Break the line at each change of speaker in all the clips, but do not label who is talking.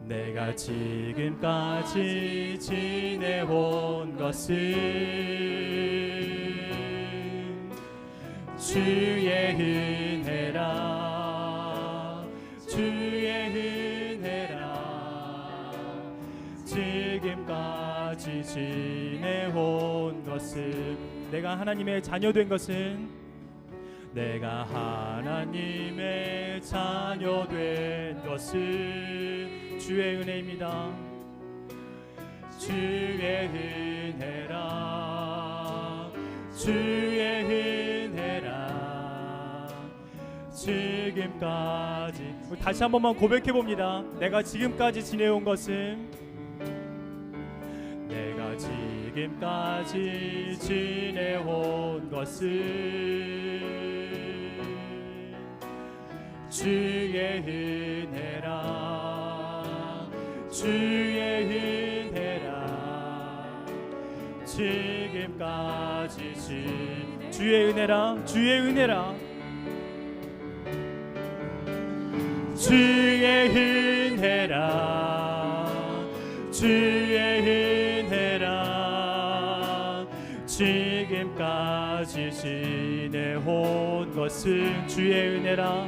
내가 지금까지 지내온 것은 주의 은혜라, 주의 은혜라. 지금까지 지내온 것은, 내가 하나님의 자녀된 것은, 내가 하나님의 자녀된 것은 주의 은혜입니다. 주의 은혜라, 주의 은혜라. 지금까지, 다시 한 번만 고백해 봅니다. 내가 지금까지 지내온 것은, 내가 지금까지 지내온 것은 주의 은혜라, 주의 은혜라. 지금까지 주의 은혜라, 주의 은혜라. 주의 은혜라, 주의 은혜라. 지금까지 지내온 것은 주의 은혜라,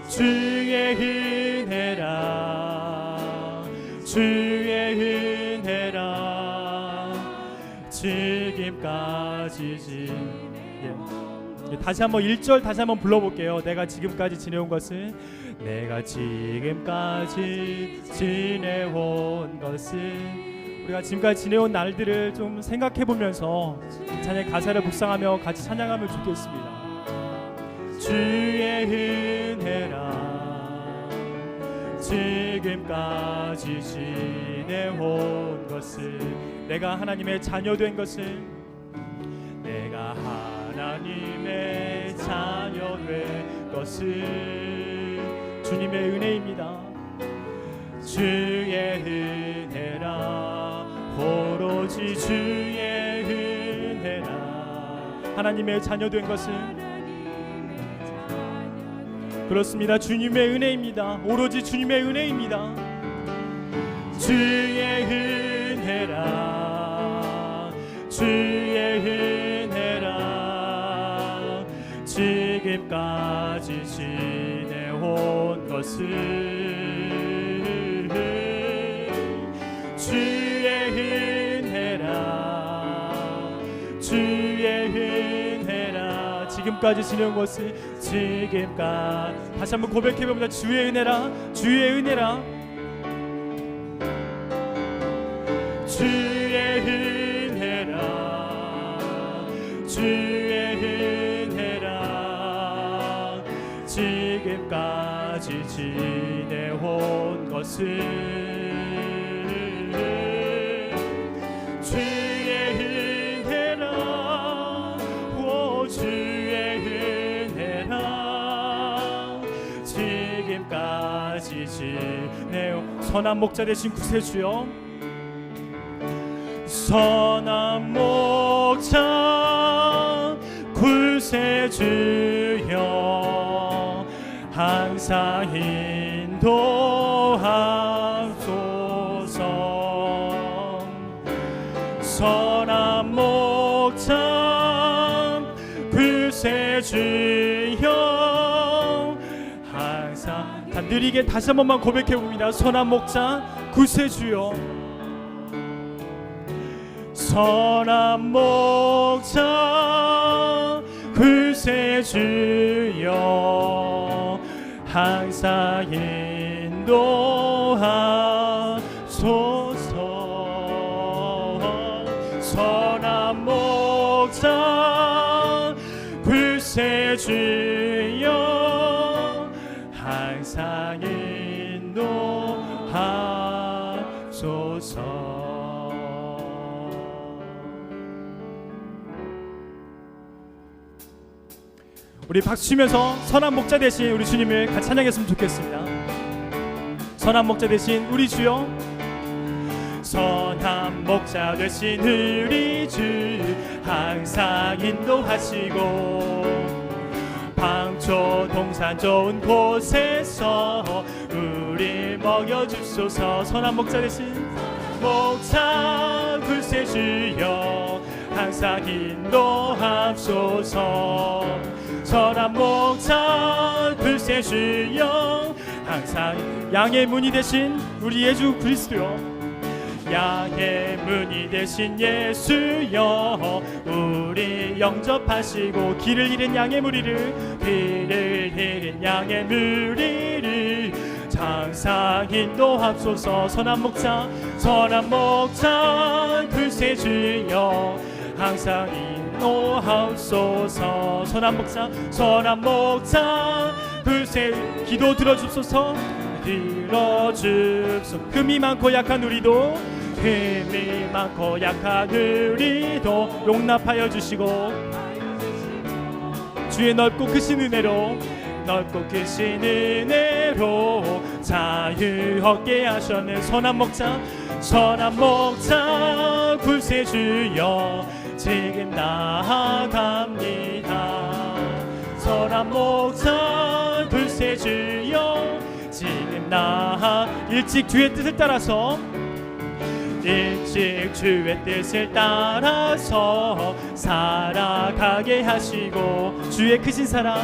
주의 은혜라, 주의 은혜라. 지금까지 다시 한번 1절 다시 한번 불러볼게요. 내가 지금까지 지내온 것은, 내가 지금까지 지내온 것은. 우리가 지금까지 지내온 날들을 좀 생각해보면서 찬양의 가사를 묵상하며 같이 찬양하면 좋겠습니다. 주의 은혜라, 지금까지 지내온 것은, 내가 하나님의 자녀된 것은, 내가 하나님의 자녀된 것은 주님의 은혜입니다. 주의 은혜라, 오로지 주의 은혜라. 하나님의 자녀된 것은, 그렇습니다. 주님의 은혜입니다. 오로지 주님의 은혜입니다. 주의 은혜라, 주의 은혜라. 지금까지 지내온 것은 주의 은혜라, 주의 은혜라. 지금까지 지내온 것은, 지금까지. 다시 한번 고백해봅니다. 주의 은혜라, 주의 은혜라. 주의 은혜라, 주의 은혜라. 지금까지 지내온 것은 주의 은혜라, 오 주의 은혜라. 지금까지 지내온 선한 목자 되신 구세주여, 선한 목자 구세주여, 항상 인도하소서. 선한 목자 구세주여, 항상. 느리게 다시 한 번만 고백해 봅니다. 선한 목자 구세주여, 선한 목자 구세주여, 항상 인도하소서. 선한 목자 구세주여, 항상 인도하소서. 우리 박수 치면서 선한 목자 되신 우리 주님을 같이 찬양했으면 좋겠습니다. 선한 목자 되신 우리 주여, 선한 목자 되신 우리 주, 항상 인도하시고 동산 좋은 곳에서 우리 먹여주소서. 선한 목자 되신 목자 굴세 주여 항상 인도하소서. 선한 목자 굴세 주여 항상 양의 문이 되신 우리 예수 그리스도여, 양의 문이 되신 예수여 우리 영접하시고 길을 잃은 양의 무리를 항상 인도하소서. 선한 목자 굴세 주여 항상 인도하소서. 선한 목자 굴세 기도 들어주소서. 흠이 많고 약한 우리도 용납하여 주시고 주의 넓고 크신 은혜로 자유 얻게 하셨네. 선한 목자 굴세 주여 지금 나아갑니다. 선한 목자 굴세 주여 지금 일찍 주의 뜻을 따라서 살아가게 하시고 주의 크신 사랑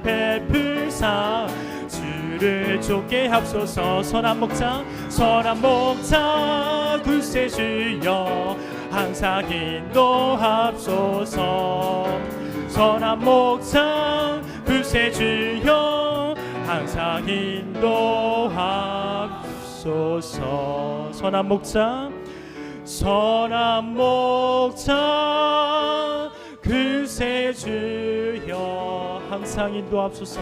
베풀사 주를 쫓게 합소서. 선한 목자 굴세 주여 항상 인도합소서. 선한 목자 굴세 주여 항상 인도합소서. 선한 목자 굴세 주여 항상 인도합소서.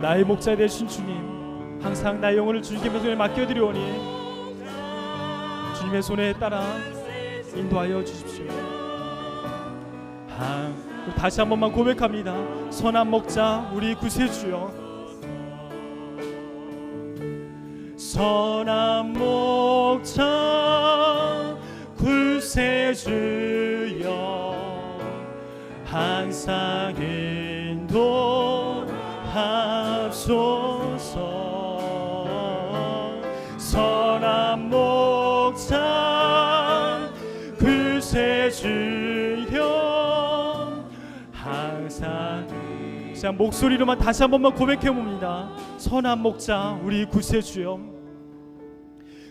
나의 목자 되신 주님, 항상 나의 영혼을 주님의 손에 맡겨드리오니 주님의 손에 따라 인도하여 주십시오. 다시 한 번만 고백합니다. 선한 목자 우리 구세주여, 선한 목자 구세주여 항상 인도하소서. 선한 목자 구세주여 항상. 자, 목소리로만 다시 한 번만 고백해 봅니다. 선한 목자 우리 구세주여,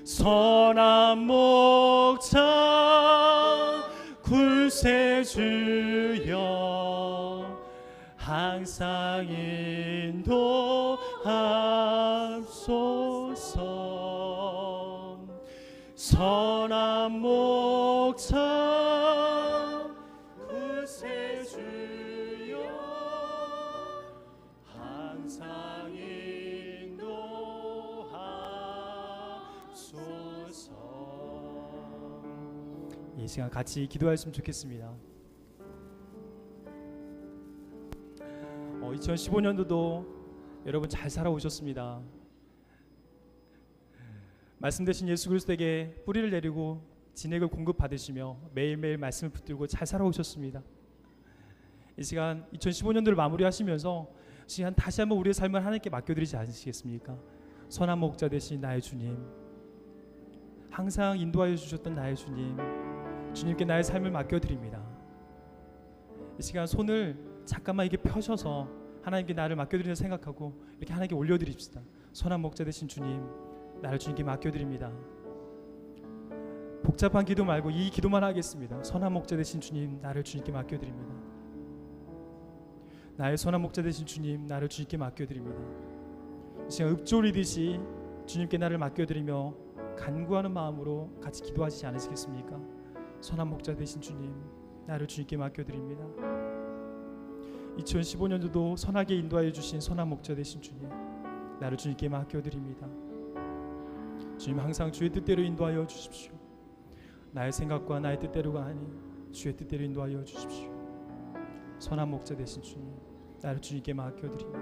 선한 목자 구세주여 항상 인도하소서. 선한 목자 구세주여 항상 인도하소서. 이 시간 같이 기도하셨으면 좋겠습니다. 2015년도도 여러분 잘 살아오셨습니다. 말씀되신 예수 그리스도에게 뿌리를 내리고 진액을 공급받으시며 매일매일 말씀을 붙들고 잘 살아오셨습니다. 이 시간 2015년도를 마무리하시면서 시간 다시 한번 우리의 삶을 하나님께 맡겨드리지 않으시겠습니까? 선한 목자 되신 나의 주님, 항상 인도하여 주셨던 나의 주님, 주님께 나의 삶을 맡겨드립니다. 이 시간 손을 잠깐만 이게 펴셔서 하나님께 나를 맡겨드리는 생각하고 이렇게 하나님께 올려드립시다. 선한 목자 되신 주님, 나를 주님께 맡겨드립니다. 복잡한 기도 말고 이 기도만 하겠습니다. 선한 목자 되신 주님, 나를 주님께 맡겨드립니다. 나의 선한 목자 되신 주님, 나를 주님께 맡겨드립니다. 이 시간 읊조리듯이 주님께 나를 맡겨드리며 간구하는 마음으로 같이 기도하시지 않으시겠습니까? 선한 목자 되신 주님, 나를 주님께 맡겨드립니다. 2015년도도 선하게 인도하여 주신 선한 목자 되신 주님, 나를 주님께 맡겨드립니다. 주님, 항상 주의 뜻대로 인도하여 주십시오. 나의 생각과 나의 뜻대로가 아닌 주의 뜻대로 인도하여 주십시오. 선한 목자 되신 주님, 나를 주님께 맡겨드립니다.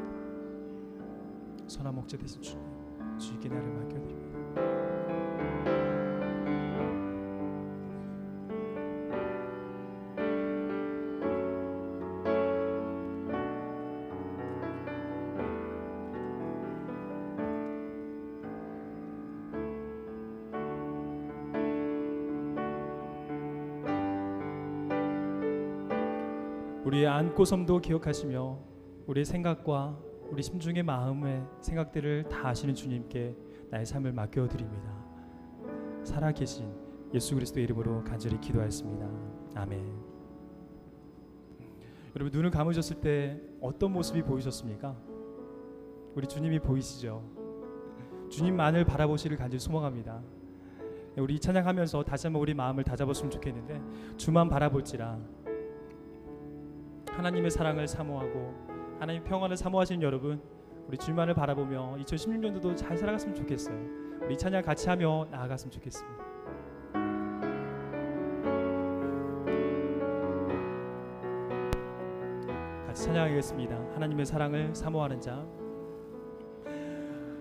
선한 목자 되신 주님, 주님께 나를 맡겨드립니다. 우리의 안고섬도 기억하시며 우리의 생각과 우리 심중의 마음의 생각들을 다 아시는 주님께 나의 삶을 맡겨드립니다. 살아계신 예수 그리스도의 이름으로 간절히 기도하였습니다. 아멘. 여러분, 눈을 감으셨을 때 어떤 모습이 보이셨습니까? 우리 주님이 보이시죠? 주님만을 바라보시를 간절히 소망합니다. 우리 이 찬양하면서 다시 한번 우리 마음을 다잡았으면 좋겠는데, 주만 바라볼지라. 하나님의 사랑을 사모하고 하나님의 평안을 사모하시는 여러분, 우리 주만을 바라보며 2016년도도 잘 살아갔으면 좋겠어요. 우리 이 찬양 같이 하며 나아갔으면 좋겠습니다. 같이 찬양하겠습니다. 하나님의 사랑을 사모하는 자.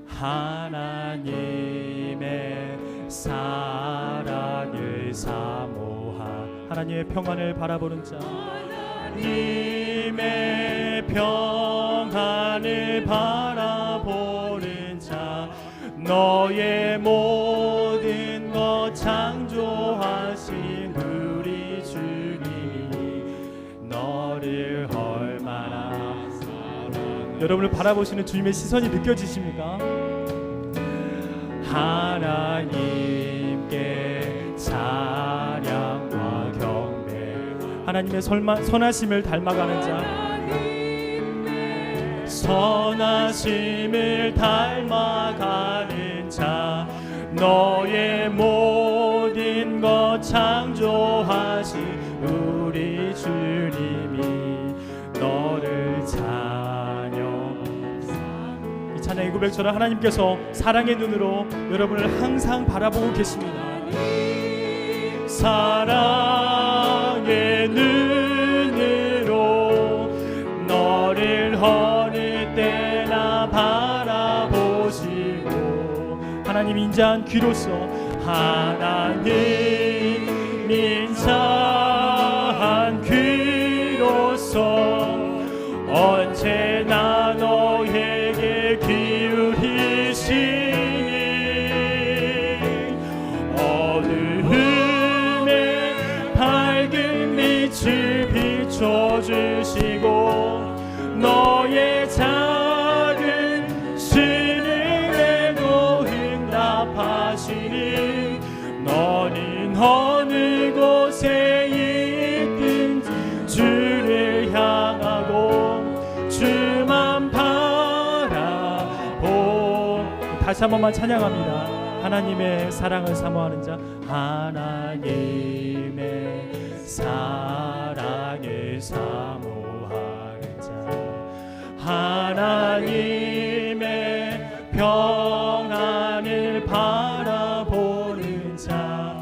하나님의 사랑을 사모하, 하나님의 평안을 바라보는 자. 하나님의 평안을 바라보는 자. 너의 모든 것 창조하신 우리 주님이 너를 얼마나 사랑해. 여러분을 바라보시는 주님의 시선이 느껴지십니까? 하나님께 찬양과 경배, 하나님의 선하심을 닮아가는 자. 선하심을 닮아가는 자. 너의 모든 것 창조하신 우리 주님이 너를 찬양. 이 찬양의 고백처럼 하나님께서 사랑의 눈으로 여러분을 항상 바라보고 계십니다. 사랑의 눈으로 너를 어느 때나 바라보시고, 하나님 인자한 귀로서, 하나님 인자한 귀로서 언제나 너에게 기울이시니 어두움에 밝은 빛을 비춰주시고 너의 작은 신음에도 응답하시니 너는 어느 곳에 있든지 주를 향하고 주만 바라보. 다시 한 번만 찬양합니다. 하나님의 사랑을 사모하는 자. 하나님의 사랑을 사모하는 자. 하나님의 평안을 바라보는 자.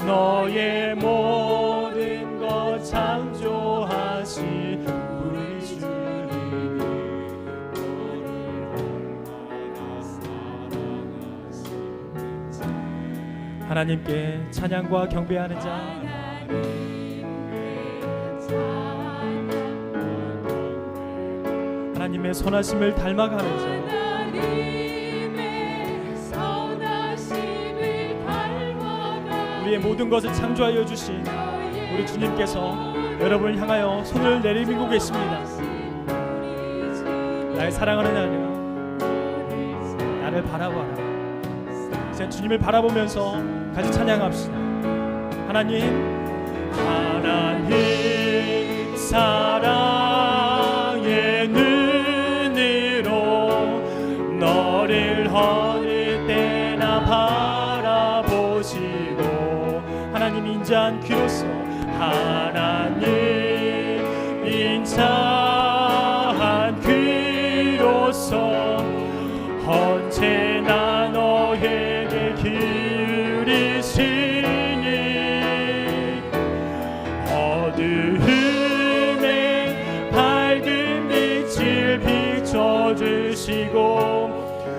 너의 모든 것 창조하신 우리 주님이 너를 얼마나 사랑하시는지. 하나님께 찬양과 경배하는 자. 하나님의 선하심을 닮아가는 자. 우리의 모든 것을 창조하여 주신 우리 주님께서 여러분을 향하여 손을 내리밀고 계십니다. 나의 사랑하는 자녀, 나를 바라봐라. 이제 주님을 바라보면서 같이 찬양합시다. 하나님 사랑의 눈으로 너를 어느 때나 바라보시고, 하나님 인자한 귀로서, 하나님 인자한 귀로서 언제나 너에게 기울이시니 어두움에 밝은 빛을 비춰주시고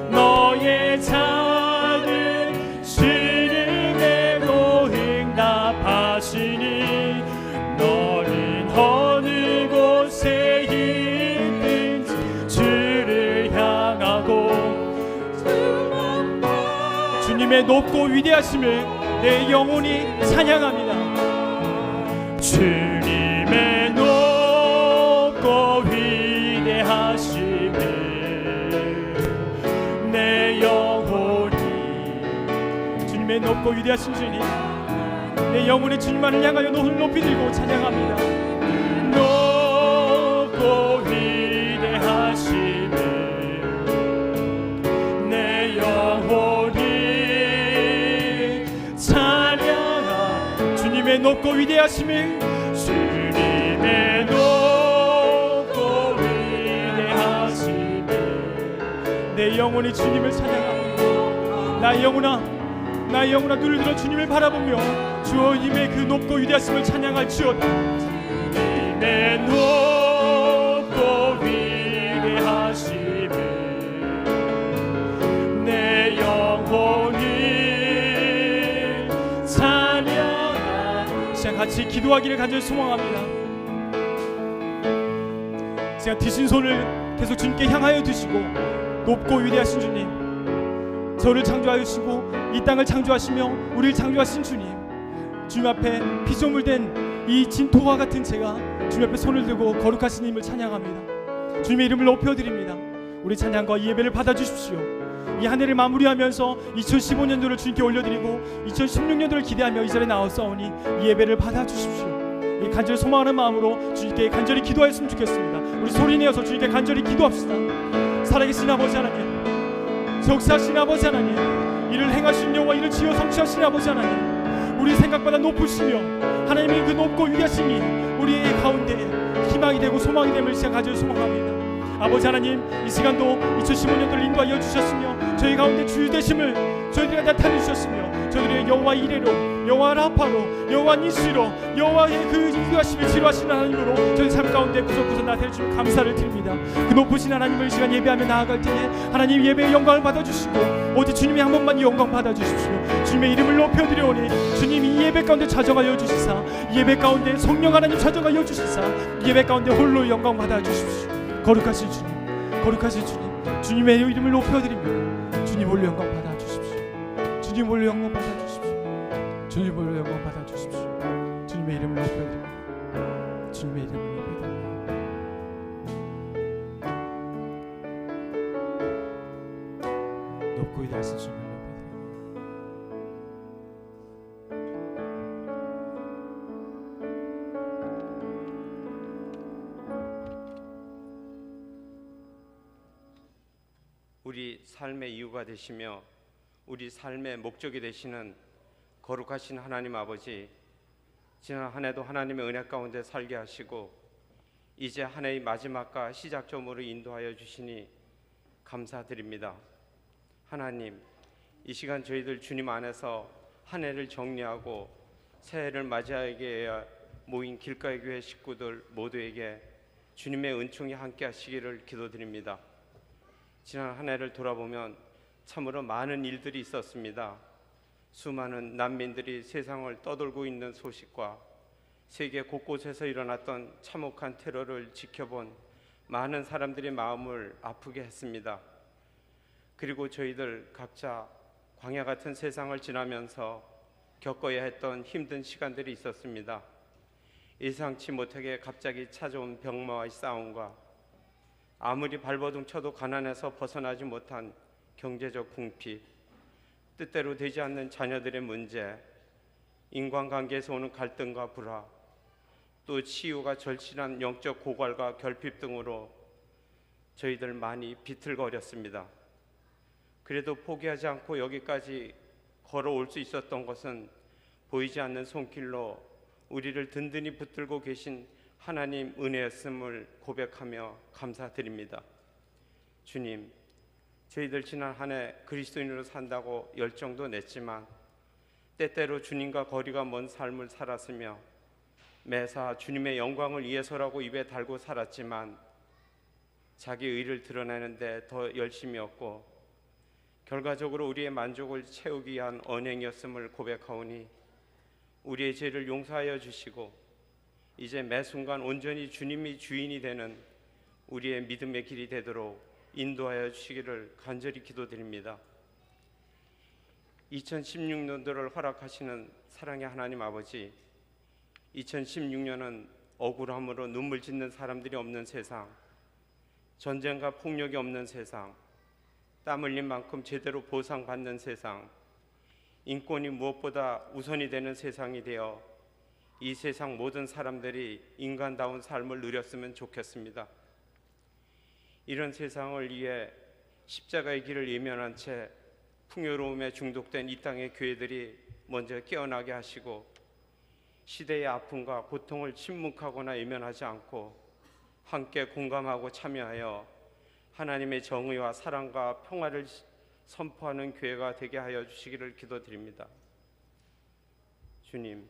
너의 작은 신음에도 응답하시니 너는 어느 곳에 있든지 주를 향하고 주님의 높고 위대하심을 내 영혼이 찬양합니다. 주님의 높고 높고 위대하신 주님, 내 영혼의 주님만을 향하여 높이 들고 찬양합니다. 높고 위대하심을 내 영혼이 찬양하. 주님의 높고 위대하심을, 주님의 높고 위대하심을 내 영혼이 주님을 찬양하고, 나의 영혼아 눈을 들어 주님을 바라보며 주님의 그 높고 위대하심을 찬양할지어다. 주님의 높고 위대하심을 내 영혼이 찬양하. 시간 같이 기도하기를 간절히 소망합니다. 시간 드신 손을 계속 주님께 향하여 드시고, 높고 위대하신 주님, 저를 창조하시고 이 땅을 창조하시며 우리를 창조하신 주님, 주님 앞에 피조물된 이 진토와 같은 제가 주님 앞에 손을 들고 거룩하신 님을 찬양합니다. 주님의 이름을 높여드립니다. 우리 찬양과 이 예배를 받아주십시오. 이 한 해를 마무리하면서 2015년도를 주님께 올려드리고 2016년도를 기대하며 이 자리에 나왔사오니 이 예배를 받아주십시오. 이 간절히 소망하는 마음으로 주님께 간절히 기도하였으면 좋겠습니다. 우리 소리내어서 주님께 간절히 기도합시다. 살아계신 아버지 하나님, 역사하신 아버지 하나님, 이를 행하신 여호와, 이를 지어 성취하신 아버지 하나님, 우리 생각보다 높으시며 하나님의 그 높고 위하심이 우리의 가운데 희망이 되고 소망이 됨을 시간 가져 소망합니다. 아버지 하나님, 이 시간도 2015년도를 인도하여 주셨으며 저희 가운데 주유 되심을 저희들에게 나타내 주셨으며 저희들의 여호와 이레로, 여호와 라파로, 여호와 니시로, 여호와의 그 인도하심을 지루하신 하나님으로 저희 삶 가운데 구석구석 나타내 주시면 감사를 드립니다. 그 높으신 하나님을 이 시간 예배하며 나아갈 때에 하나님 예배의 영광을 받아주시고 오직 주님이 한 번만 영광 받아주십시오. 주님의 이름을 높여드리오니 주님이 이 예배 가운데 찾아가여 주시사, 이 예배 가운데 성령 하나님 찾아가여 주시사, 이 예배 가운데 홀로 영광 받아주십시오. 거룩하신 주님, 거룩하신 주님, 주님의 이름을 높여드립니다. 주님 홀로 영광 받아주십시오. 주님 홀로 영광 받아주십시오. 주님 홀로 영광 받아주십시오. 주님의 이름을 높여드립니다. 주님의 이름을 높여드립니다. 높고 위대하신 주님을 높여드립니다.
우리 삶의 이유가 되시며 우리 삶의 목적이 되시는 거룩하신 하나님 아버지, 지난 한 해도 하나님의 은혜 가운데 살게 하시고 이제 한 해의 마지막과 시작점으로 인도하여 주시니 감사드립니다. 하나님, 이 시간 저희들 주님 안에서 한 해를 정리하고 새해를 맞이하기 위해 모인 길가의 교회 식구들 모두에게 주님의 은총이 함께 하시기를 기도드립니다. 지난 한 해를 돌아보면 참으로 많은 일들이 있었습니다. 수많은 난민들이 세상을 떠돌고 있는 소식과 세계 곳곳에서 일어났던 참혹한 테러를 지켜본 많은 사람들의 마음을 아프게 했습니다. 그리고 저희들 각자 광야 같은 세상을 지나면서 겪어야 했던 힘든 시간들이 있었습니다. 예상치 못하게 갑자기 찾아온 병마와의 싸움과 아무리 발버둥 쳐도 가난에서 벗어나지 못한 경제적 궁핍, 뜻대로 되지 않는 자녀들의 문제, 인간관계에서 오는 갈등과 불화, 또 치유가 절실한 영적 고갈과 결핍 등으로 저희들 많이 비틀거렸습니다. 그래도 포기하지 않고 여기까지 걸어올 수 있었던 것은 보이지 않는 손길로 우리를 든든히 붙들고 계신 하나님 은혜였음을 고백하며 감사드립니다. 주님, 저희들 지난 한 해 그리스도인으로 산다고 열정도 냈지만 때때로 주님과 거리가 먼 삶을 살았으며 매사 주님의 영광을 위해서라고 입에 달고 살았지만 자기 의를 드러내는데 더 열심이었고 결과적으로 우리의 만족을 채우기 위한 언행이었음을 고백하오니 우리의 죄를 용서하여 주시고 이제 매 순간 온전히 주님이 주인이 되는 우리의 믿음의 길이 되도록 인도하여 주시기를 간절히 기도드립니다. 2016년도를 허락하시는 사랑의 하나님 아버지, 2016년은 억울함으로 눈물 짓는 사람들이 없는 세상, 전쟁과 폭력이 없는 세상, 땀 흘린 만큼 제대로 보상받는 세상, 인권이 무엇보다 우선이 되는 세상이 되어 이 세상 모든 사람들이 인간다운 삶을 누렸으면 좋겠습니다. 이런 세상을 위해 십자가의 길을 예면한 채 풍요로움에 중독된 이 땅의 교회들이 먼저 깨어나게 하시고, 시대의 아픔과 고통을 침묵하거나 외면하지 않고 함께 공감하고 참여하여 하나님의 정의와 사랑과 평화를 선포하는 교회가 되게 하여 주시기를 기도드립니다. 주님,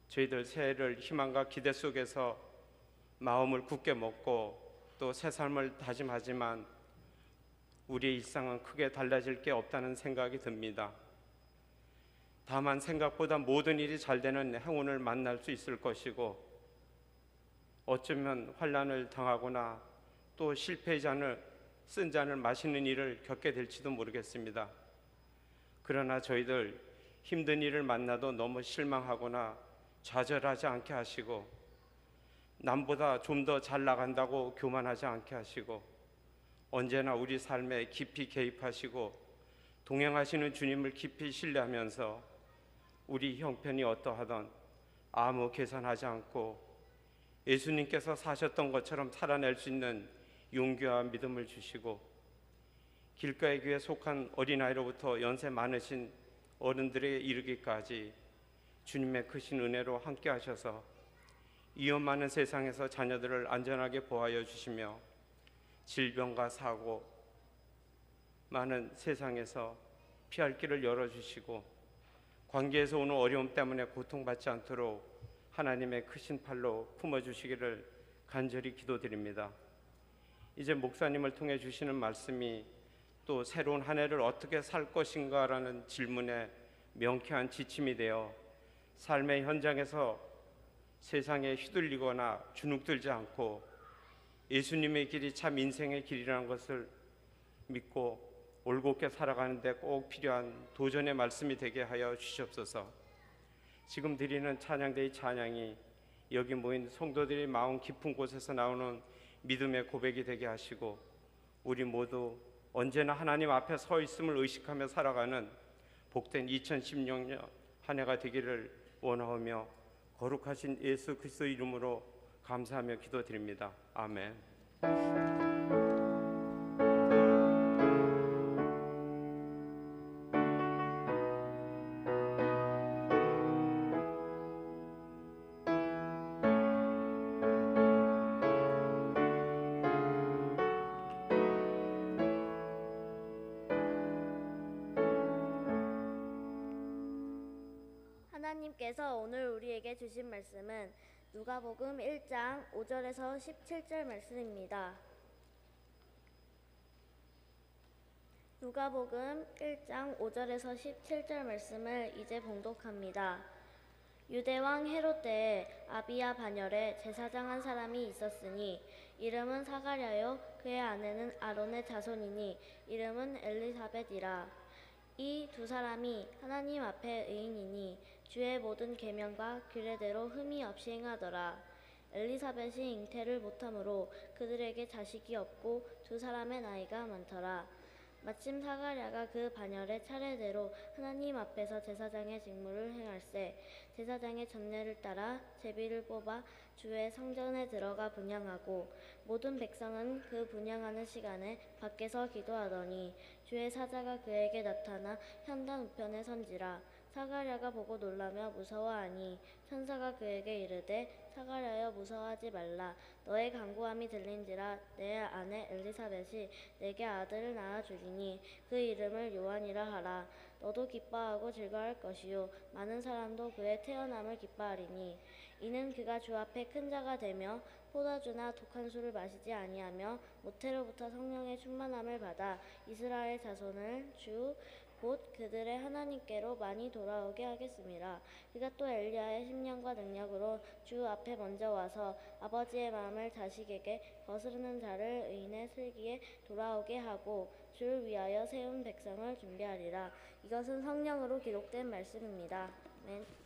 저희들 새해를 희망과 기대 속에서 마음을 굳게 먹고 또 새 삶을 다짐하지만 우리의 일상은 크게 달라질 게 없다는 생각이 듭니다. 다만 생각보다 모든 일이 잘 되는 행운을 만날 수 있을 것이고, 어쩌면 환난을 당하거나 또 실패의 잔을 쓴 잔을 마시는 일을 겪게 될지도 모르겠습니다. 그러나 저희들 힘든 일을 만나도 너무 실망하거나 좌절하지 않게 하시고, 남보다 좀 더 잘 나간다고 교만하지 않게 하시고, 언제나 우리 삶에 깊이 개입하시고 동행하시는 주님을 깊이 신뢰하면서 우리 형편이 어떠하든 아무 계산하지 않고 예수님께서 사셨던 것처럼 살아낼 수 있는 용기와 믿음을 주시고, 길가의 교회에 속한 어린아이로부터 연세 많으신 어른들에게 이르기까지 주님의 크신 은혜로 함께 하셔서 위험 많은 세상에서 자녀들을 안전하게 보호하여 주시며, 질병과 사고 많은 세상에서 피할 길을 열어주시고, 관계에서 오는 어려움 때문에 고통받지 않도록 하나님의 크신 팔로 품어주시기를 간절히 기도드립니다. 이제 목사님을 통해 주시는 말씀이 또 새로운 한 해를 어떻게 살 것인가라는 질문에 명쾌한 지침이 되어 삶의 현장에서 세상에 휘둘리거나 주눅들지 않고 예수님의 길이 참 인생의 길이라는 것을 믿고 올곧게 살아가는 데 꼭 필요한 도전의 말씀이 되게 하여 주시옵소서. 지금 드리는 찬양대의 찬양이 여기 모인 성도들의 마음 깊은 곳에서 나오는 믿음의 고백이 되게 하시고, 우리 모두 언제나 하나님 앞에 서 있음을 의식하며 살아가는 복된 2016년 한 해가 되기를 원하오며 거룩하신 예수 그리스도 이름으로 감사하며 기도드립니다. 아멘.
하나님께서 오늘 우리에게 주신 말씀은 누가복음 1장 5절에서 17절 말씀입니다. 누가복음 1장 5절에서 17절 말씀을 이제 봉독합니다. 유대왕 헤롯 때에 아비야 반열에 제사장 한 사람이 있었으니 이름은 사가랴요, 그의 아내는 아론의 자손이니 이름은 엘리사벳이라. 이 두 사람이 하나님 앞에 의인이니 주의 모든 계명과 규례대로 흠이 없이 행하더라. 엘리사벳이 잉태를 못하므로 그들에게 자식이 없고 두 사람의 나이가 많더라. 마침 사가랴가 그 반열의 차례대로 하나님 앞에서 제사장의 직무를 행할세 제사장의 전례를 따라 제비를 뽑아 주의 성전에 들어가 분향하고, 모든 백성은 그 분향하는 시간에 밖에서 기도하더니 주의 사자가 그에게 나타나 현단 우편에 선지라. 사가랴가 보고 놀라며 무서워하니 천사가 그에게 이르되 사가랴여 무서워하지 말라. 너의 간구함이 들린지라. 내 아내 엘리사벳이 내게 아들을 낳아주리니 그 이름을 요한이라 하라. 너도 기뻐하고 즐거워할 것이요 많은 사람도 그의 태어남을 기뻐하리니 이는 그가 주 앞에 큰 자가 되며 포도주나 독한 술을 마시지 아니하며 모태로부터 성령의 충만함을 받아 이스라엘 자손을 주 곧 그들의 하나님께로 많이 돌아오게 하겠습니다. 그가 또 엘리야의 심령과 능력으로 주 앞에 먼저 와서 아버지의 마음을 자식에게 거스르는 자를 의인의 슬기에 돌아오게 하고 주를 위하여 세운 백성을 준비하리라. 이것은 성령으로 기록된 말씀입니다. 아멘.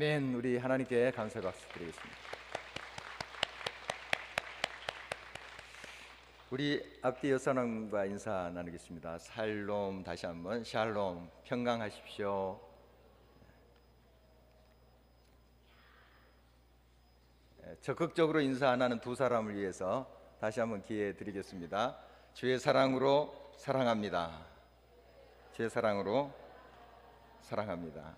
아멘. 우리 하나님께 감사의 박수 드리겠습니다. 우리 앞뒤 여사님과 인사 나누겠습니다. 샬롬. 다시 한번 샬롬. 평강하십시오. 적극적으로 인사 안 하는 두 사람을 위해서 다시 한번 기회 드리겠습니다. 주의 사랑으로 사랑합니다. 주의 사랑으로 사랑합니다.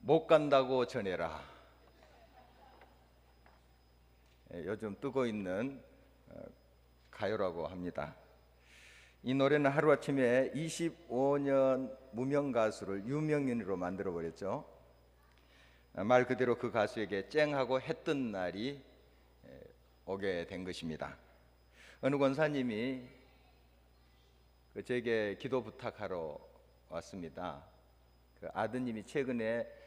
못 간다고 전해라. 요즘 뜨고 있는 가요라고 합니다. 이 노래는 하루아침에 25년 무명 가수를 유명인으로 만들어 버렸죠. 말 그대로 그 가수에게 쨍하고 했던 날이 오게 된 것입니다. 어느 권사님이 제게 기도 부탁하러 왔습니다. 그 아드님이 최근에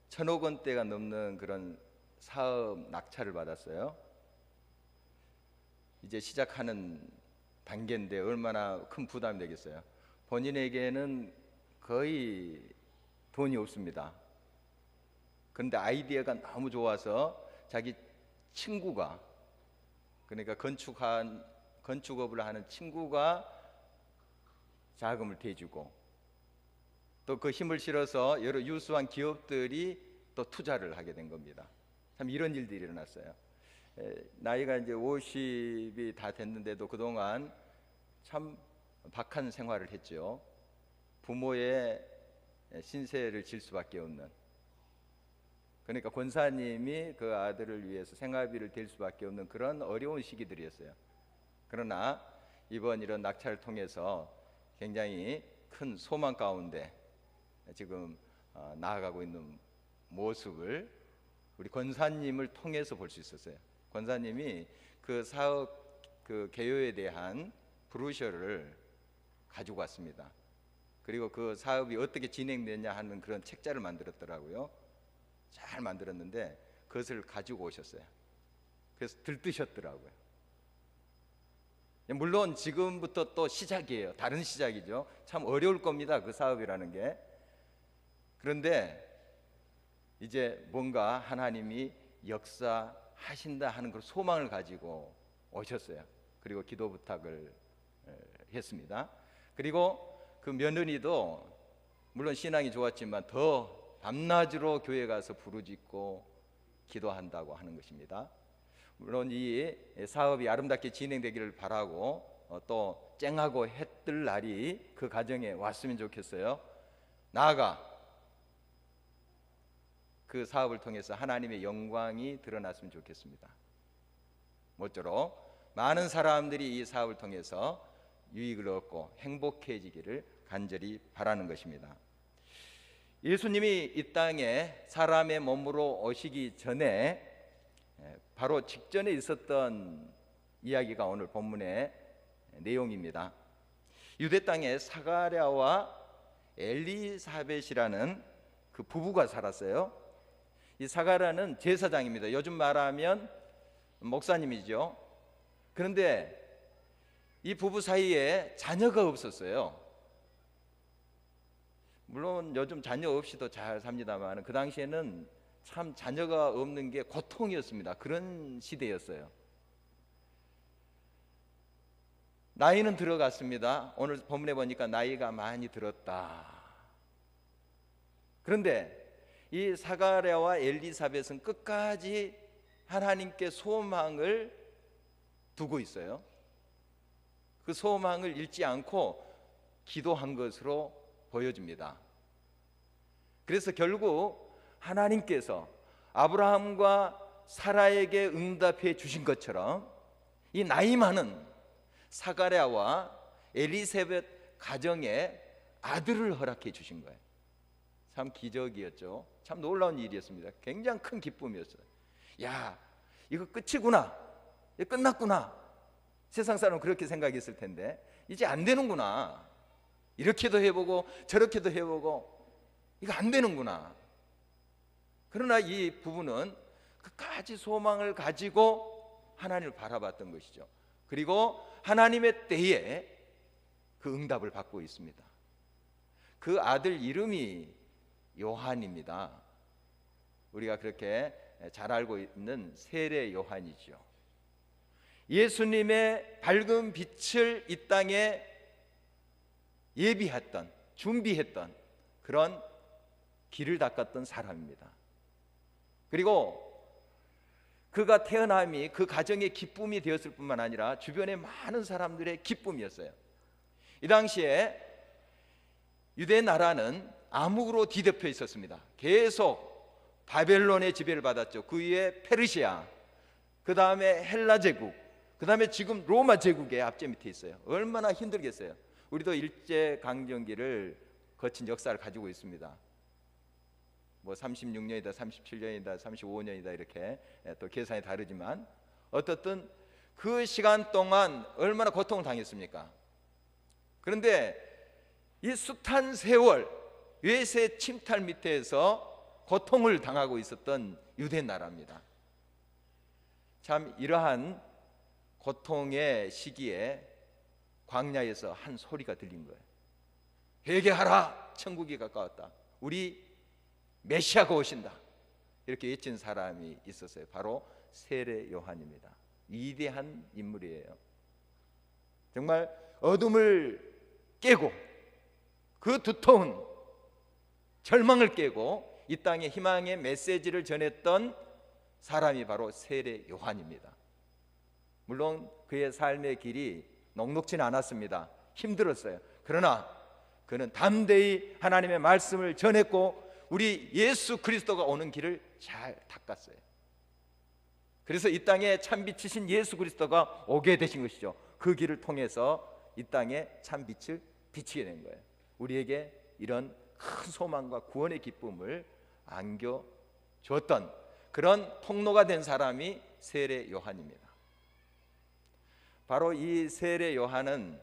1,000억 원대가 넘는 그런 사업 낙찰을 받았어요. 이제 시작하는 단계인데 얼마나 큰 부담이 되겠어요. 본인에게는 거의 돈이 없습니다. 그런데 아이디어가 너무 좋아서 자기 친구가, 그러니까 건축업을 하는 친구가 자금을 대주고 또 그 힘을 실어서 여러 유수한 기업들이 또 투자를 하게 된 겁니다. 참 이런 일들이 일어났어요. 나이가 이제 50이 다 됐는데도 그동안 참 박한 생활을 했죠. 부모의 신세를 질 수밖에 없는, 그러니까 권사님이 그 아들을 위해서 생활비를 댈 수밖에 없는 그런 어려운 시기들이었어요. 그러나 이번 이런 낙찰을 통해서 굉장히 큰 소망 가운데 지금 나아가고 있는 모습을 우리 권사님을 통해서 볼 수 있었어요. 권사님이 그 사업 그 개요에 대한 브로셔를 가지고 왔습니다. 그리고 그 사업이 어떻게 진행되냐 하는 그런 책자를 만들었더라고요. 잘 만들었는데 그것을 가지고 오셨어요. 그래서 들뜨셨더라고요. 물론 지금부터 또 시작이에요. 다른 시작이죠. 참 어려울 겁니다. 그 사업이라는 게. 그런데 이제 뭔가 하나님이 역사하신다 하는 그 소망을 가지고 오셨어요. 그리고 기도 부탁을 했습니다. 그리고 그 며느리도 물론 신앙이 좋았지만 더 밤낮으로 교회 가서 부르짖고 기도한다고 하는 것입니다. 물론 이 사업이 아름답게 진행되기를 바라고 또 쨍하고 해뜰 날이 그 가정에 왔으면 좋겠어요. 나아가 그 사업을 통해서 하나님의 영광이 드러났으면 좋겠습니다. 모쪼록 많은 사람들이 이 사업을 통해서 유익을 얻고 행복해지기를 간절히 바라는 것입니다. 예수님이 이 땅에 사람의 몸으로 오시기 전에 바로 직전에 있었던 이야기가 오늘 본문의 내용입니다. 유대 땅에 사가랴와 엘리사벳이라는 그 부부가 살았어요. 이 사가랴는 제사장입니다. 요즘 말하면 목사님이죠. 그런데 이 부부 사이에 자녀가 없었어요. 물론 요즘 자녀 없이도 잘 삽니다만 그 당시에는 참 자녀가 없는 게 고통이었습니다. 그런 시대였어요. 나이는 들어갔습니다. 오늘 본문에 보니까 나이가 많이 들었다. 그런데 이 사가랴와 엘리사벳은 끝까지 하나님께 소망을 두고 있어요. 그 소망을 잃지 않고 기도한 것으로 보여집니다. 그래서 결국 하나님께서 아브라함과 사라에게 응답해 주신 것처럼 이 나이 많은 사가랴와 엘리사벳 가정에 아들을 허락해 주신 거예요. 참 기적이었죠. 참 놀라운 일이었습니다. 굉장히 큰 기쁨이었어요. 야, 이거 끝이구나. 이거 끝났구나. 세상 사람은 그렇게 생각했을 텐데 이제 안 되는구나. 이렇게도 해보고 저렇게도 해보고 이거 안 되는구나. 그러나 이 부부는 끝까지 소망을 가지고 하나님을 바라봤던 것이죠. 그리고 하나님의 때에 그 응답을 받고 있습니다. 그 아들 이름이 요한입니다. 우리가 그렇게 잘 알고 있는 세례 요한이죠. 예수님의 밝은 빛을 이 땅에 예비했던, 준비했던 그런 길을 닦았던 사람입니다. 그리고 그가 태어남이 그 가정의 기쁨이 되었을 뿐만 아니라 주변의 많은 사람들의 기쁨이었어요. 이 당시에 유대 나라는 암흑으로 뒤덮여 있었습니다. 계속 바벨론의 지배를 받았죠. 그 위에 페르시아, 그 다음에 헬라 제국, 그 다음에 지금 로마 제국의 앞제 밑에 있어요. 얼마나 힘들겠어요. 우리도 일제 강점기를 거친 역사를 가지고 있습니다. 뭐 36년이다, 37년이다, 35년이다 이렇게 또 계산이 다르지만 어떻든 그 시간 동안 얼마나 고통을 당했습니까? 그런데 이 숱한 세월 외세 침탈 밑에서 고통을 당하고 있었던 유대 나라입니다. 참 이러한 고통의 시기에 광야에서 한 소리가 들린 거예요. 회개하라, 천국이 가까웠다. 우리 메시아가 오신다. 이렇게 외친 사람이 있었어요. 바로 세례 요한입니다. 위대한 인물이에요. 정말 어둠을 깨고 그 두터운 절망을 깨고 이 땅에 희망의 메시지를 전했던 사람이 바로 세례 요한입니다. 물론 그의 삶의 길이 녹록지는 않았습니다. 힘들었어요. 그러나 그는 담대히 하나님의 말씀을 전했고 우리 예수 그리스도가 오는 길을 잘 닦았어요. 그래서 이 땅에 참빛이신 예수 그리스도가 오게 되신 것이죠. 그 길을 통해서 이 땅에 참빛을 비치게 된 거예요. 우리에게 이런 큰 소망과 구원의 기쁨을 안겨줬던 그런 통로가 된 사람이 세례 요한입니다. 바로 이 세례 요한은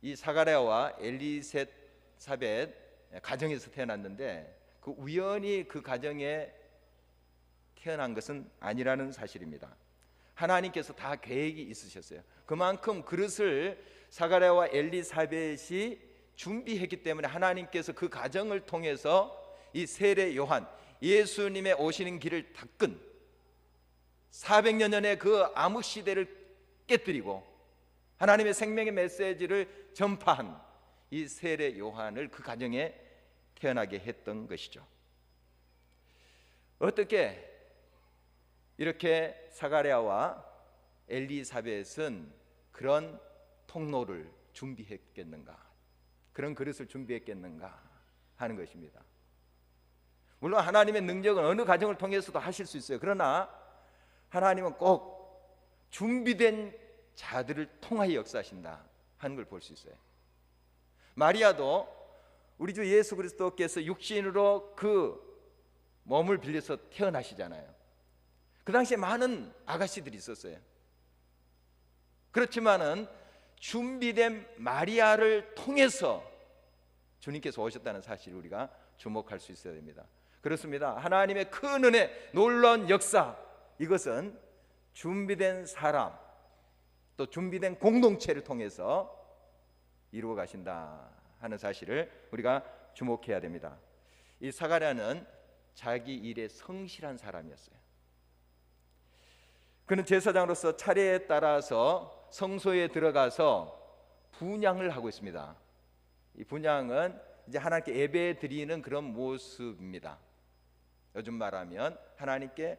이 사가랴와 엘리사벳 가정에서 태어났는데 그 우연히 그 가정에 태어난 것은 아니라는 사실입니다. 하나님께서 다 계획이 있으셨어요. 그만큼 그릇을 사가랴와 엘리사벳이 준비했기 때문에 하나님께서 그 가정을 통해서 이 세례 요한, 예수님의 오시는 길을 닦은 400년 전의 그 암흑 시대를 깨뜨리고 하나님의 생명의 메시지를 전파한 이 세례 요한을 그 가정에 태어나게 했던 것이죠. 어떻게 이렇게 사가랴와 엘리사벳은 그런 통로를 준비했겠는가, 그런 그릇을 준비했겠는가 하는 것입니다. 물론 하나님의 능력은 어느 가정을 통해서도 하실 수 있어요. 그러나 하나님은 꼭 준비된 자들을 통하여 역사하신다 하는 걸 볼 수 있어요. 마리아도 우리 주 예수 그리스도께서 육신으로 그 몸을 빌려서 태어나시잖아요. 그 당시에 많은 아가씨들이 있었어요. 그렇지만은 준비된 마리아를 통해서 주님께서 오셨다는 사실을 우리가 주목할 수 있어야 됩니다. 그렇습니다. 하나님의 큰 은혜, 놀라운 역사, 이것은 준비된 사람, 또 준비된 공동체를 통해서 이루어 가신다 하는 사실을 우리가 주목해야 됩니다. 이 사가랴는 자기 일에 성실한 사람이었어요. 그는 제사장으로서 차례에 따라서 성소에 들어가서 분향을 하고 있습니다. 이 분향은 이제 하나님께 예배 드리는 그런 모습입니다. 요즘 말하면 하나님께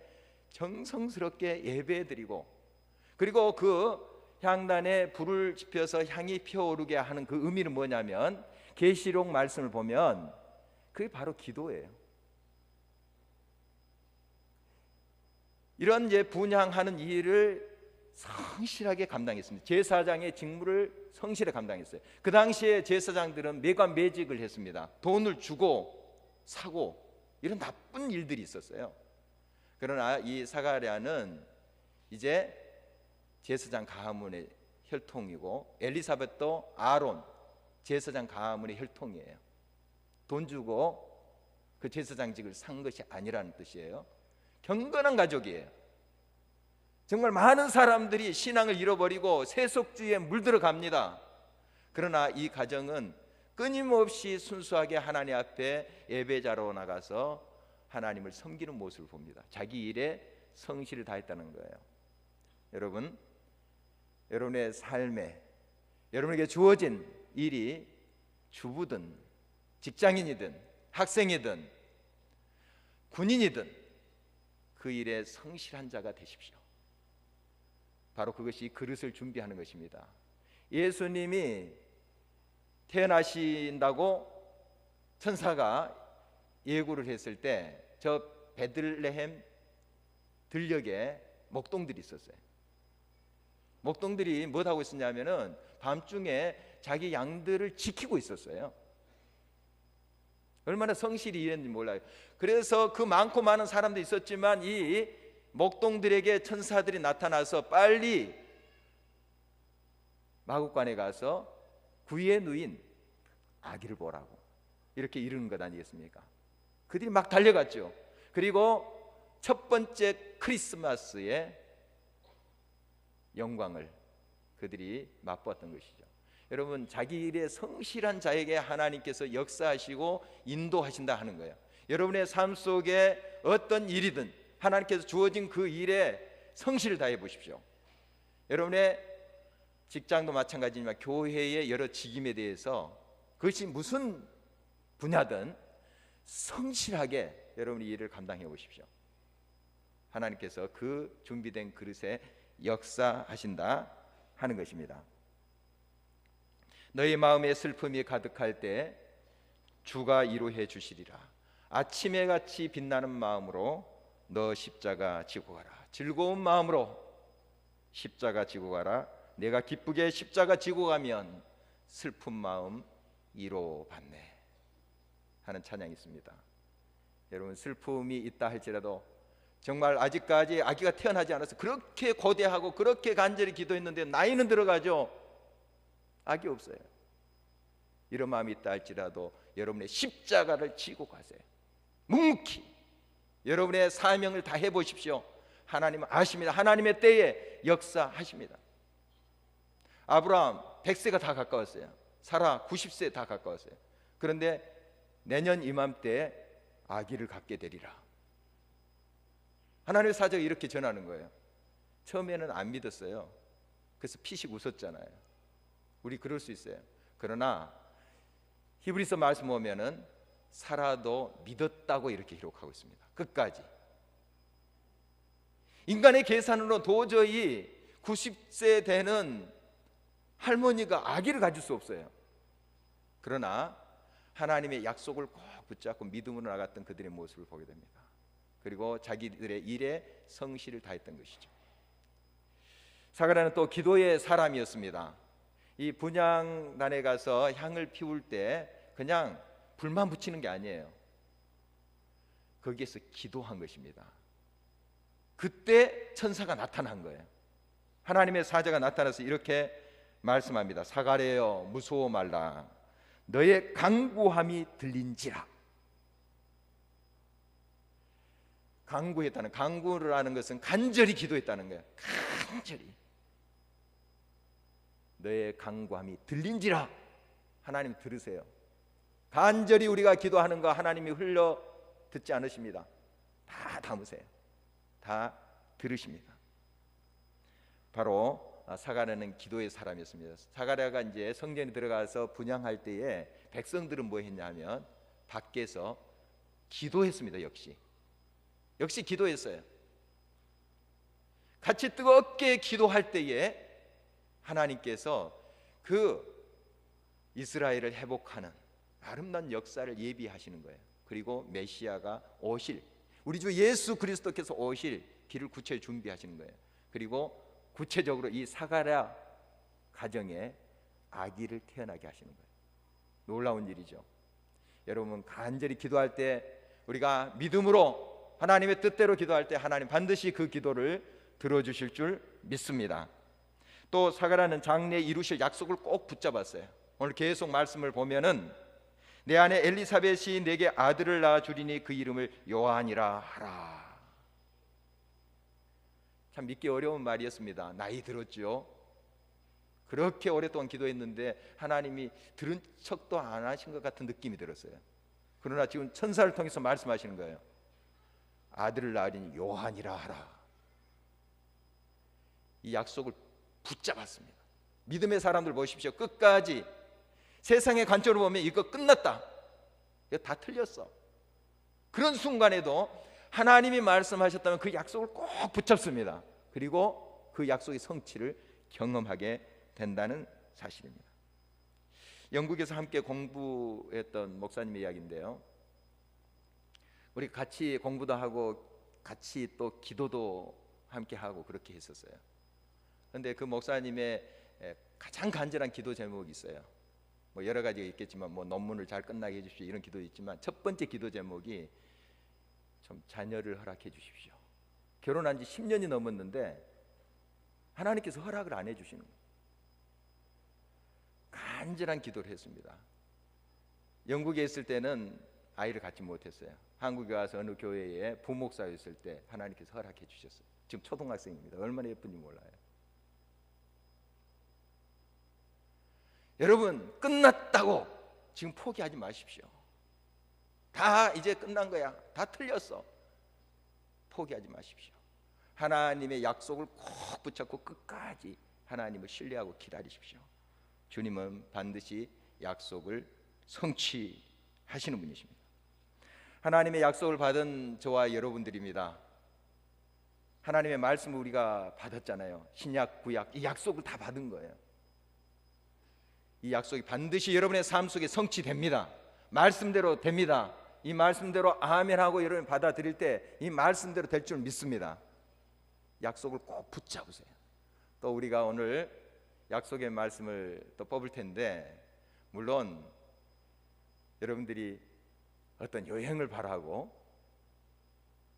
정성스럽게 예배 드리고, 그리고 그 향단에 불을 지펴서 향이 피어오르게 하는 그 의미는 뭐냐면, 계시록 말씀을 보면 그게 바로 기도예요. 이런 이제 분향하는 일을 성실하게 감당했습니다. 제사장의 직무를 성실히 감당했어요. 그 당시에 제사장들은 매관매직을 했습니다. 돈을 주고 사고 이런 나쁜 일들이 있었어요. 그러나 이 사가랴는 이제 제사장 가문의 혈통이고, 엘리사벳도 아론 제사장 가문의 혈통이에요. 돈 주고 그 제사장직을 산 것이 아니라는 뜻이에요. 경건한 가족이에요. 정말 많은 사람들이 신앙을 잃어버리고 세속주의에 물들어 갑니다. 그러나 이 가정은 끊임없이 순수하게 하나님 앞에 예배자로 나가서 하나님을 섬기는 모습을 봅니다. 자기 일에 성실을 다했다는 거예요. 여러분, 여러분의 삶에 여러분에게 주어진 일이 주부든 직장인이든 학생이든 군인이든 그 일에 성실한 자가 되십시오. 바로 그것이 그릇을 준비하는 것입니다. 예수님이 태어나신다고 천사가 예고를 했을 때 저 베들레헴 들녘에 목동들이 있었어요. 목동들이 뭐 하고 있었냐면은 밤중에 자기 양들을 지키고 있었어요. 얼마나 성실히 일했는지 몰라요. 그래서 그 많고 많은 사람도 있었지만 이 목동들에게 천사들이 나타나서 빨리 마구간에 가서 구유에 누인 아기를 보라고 이렇게 이르는 것 아니겠습니까? 그들이 막 달려갔죠. 그리고 첫 번째 크리스마스의 영광을 그들이 맛보았던 것이죠. 여러분, 자기 일에 성실한 자에게 하나님께서 역사하시고 인도하신다 하는 거예요. 여러분의 삶 속에 어떤 일이든 하나님께서 주어진 그 일에 성실을 다해 보십시오. 여러분의 직장도 마찬가지지만 교회의 여러 직임에 대해서 그것이 무슨 분야든 성실하게 여러분이 일을 감당해 보십시오. 하나님께서 그 준비된 그릇에 역사하신다 하는 것입니다. 너희 마음에 슬픔이 가득할 때 주가 위로해 주시리라. 아침에 같이 빛나는 마음으로 너 십자가 지고 가라. 즐거운 마음으로 십자가 지고 가라. 내가 기쁘게 십자가 지고 가면 슬픈 마음 위로받네 하는 찬양이 있습니다. 여러분, 슬픔이 있다 할지라도 정말 아직까지 아기가 태어나지 않아서 그렇게 고대하고 그렇게 간절히 기도했는데 나이는 들어가죠. 아기 없어요. 이런 마음이 있다 할지라도 여러분의 십자가를 지고 가세요. 묵묵히 여러분의 사명을 다 해보십시오. 하나님은 아십니다. 하나님의 때에 역사하십니다. 아브라함 100세가 다 가까웠어요. 사라 90세 다 가까웠어요. 그런데 내년 이맘때에 아기를 갖게 되리라. 하나님의 사자가 이렇게 전하는 거예요. 처음에는 안 믿었어요. 그래서 피식 웃었잖아요. 우리 그럴 수 있어요. 그러나 히브리서 말씀 보면은 사라도 믿었다고 이렇게 기록하고 있습니다. 끝까지. 인간의 계산으로 도저히 90세 되는 할머니가 아기를 가질 수 없어요. 그러나 하나님의 약속을 꼭 붙잡고 믿음으로 나갔던 그들의 모습을 보게 됩니다. 그리고 자기들의 일에 성실을 다했던 것이죠. 사가랴는 또 기도의 사람이었습니다. 이 분향단에 가서 향을 피울 때 그냥 불만 붙이는 게 아니에요. 거기에서 기도한 것입니다. 그때 천사가 나타난 거예요. 하나님의 사자가 나타나서 이렇게 말씀합니다. 사가랴여 무서워 말라. 너의 간구함이 들린지라. 간구했다는, 간구를 하는 것은 간절히 기도했다는 거예요. 간절히. 너의 간구함이 들린지라. 하나님 들으세요. 간절히 우리가 기도하는 거 하나님이 흘려 듣지 않으십니다. 다 담으세요. 다 들으십니다. 바로 사가랴는 기도의 사람이었습니다. 사가랴가 이제 성전에 들어가서 분향할 때에 백성들은 뭐 했냐면 밖에서 기도했습니다. 역시 기도했어요. 같이 뜨겁게 기도할 때에 하나님께서 그 이스라엘을 회복하는 아름다운 역사를 예비하시는 거예요. 그리고 메시아가 오실, 우리 주 예수 그리스도께서 오실 길을 구체적으로 준비하시는 거예요. 그리고 구체적으로 이 사가랴 가정에 아기를 태어나게 하시는 거예요. 놀라운 일이죠. 여러분, 간절히 기도할 때 우리가 믿음으로 하나님의 뜻대로 기도할 때 하나님 반드시 그 기도를 들어주실 줄 믿습니다. 또 사가랴는 장래에 이루실 약속을 꼭 붙잡았어요. 오늘 계속 말씀을 보면은 내 아내 엘리사벳이 내게 아들을 낳아 주리니 그 이름을 요한이라 하라. 참 믿기 어려운 말이었습니다. 나이 들었죠. 그렇게 오랫동안 기도했는데 하나님이 들은 척도 안 하신 것 같은 느낌이 들었어요. 그러나 지금 천사를 통해서 말씀하시는 거예요. 아들을 낳으리니 요한이라 하라. 이 약속을 붙잡았습니다. 믿음의 사람들 보십시오. 끝까지 세상의 관점으로 보면 이거 끝났다, 이거 다 틀렸어. 그런 순간에도 하나님이 말씀하셨다면 그 약속을 꼭 붙잡습니다. 그리고 그 약속의 성취를 경험하게 된다는 사실입니다. 영국에서 함께 공부했던 목사님의 이야기인데요, 우리 같이 공부도 하고 같이 또 기도도 함께 하고 그렇게 했었어요. 그런데 그 목사님의 가장 간절한 기도 제목이 있어요. 뭐 여러 가지가 있겠지만 뭐 논문을 잘 끝나게 해주십시오 이런 기도도 있지만, 첫 번째 기도 제목이 좀 자녀를 허락해 주십시오. 결혼한 지 10년이 넘었는데 하나님께서 허락을 안 해주시는 거예요. 간절한 기도를 했습니다. 영국에 있을 때는 아이를 갖지 못했어요. 한국에 와서 어느 교회에 부목사였을 때 하나님께서 허락해 주셨어요. 지금 초등학생입니다. 얼마나 예쁜지 몰라요. 여러분, 끝났다고 지금 포기하지 마십시오. 다 이제 끝난 거야, 다 틀렸어. 포기하지 마십시오. 하나님의 약속을 꼭 붙잡고 끝까지 하나님을 신뢰하고 기다리십시오. 주님은 반드시 약속을 성취하시는 분이십니다. 하나님의 약속을 받은 저와 여러분들입니다. 하나님의 말씀을 우리가 받았잖아요. 신약, 구약, 이 약속을 다 받은 거예요. 이 약속이 반드시 여러분의 삶 속에 성취됩니다. 말씀대로 됩니다. 이 말씀대로 아멘하고 여러분이 받아들일 때 이 말씀대로 될 줄 믿습니다. 약속을 꼭 붙잡으세요. 또 우리가 오늘 약속의 말씀을 또 뽑을 텐데, 물론 여러분들이 어떤 여행을 바라고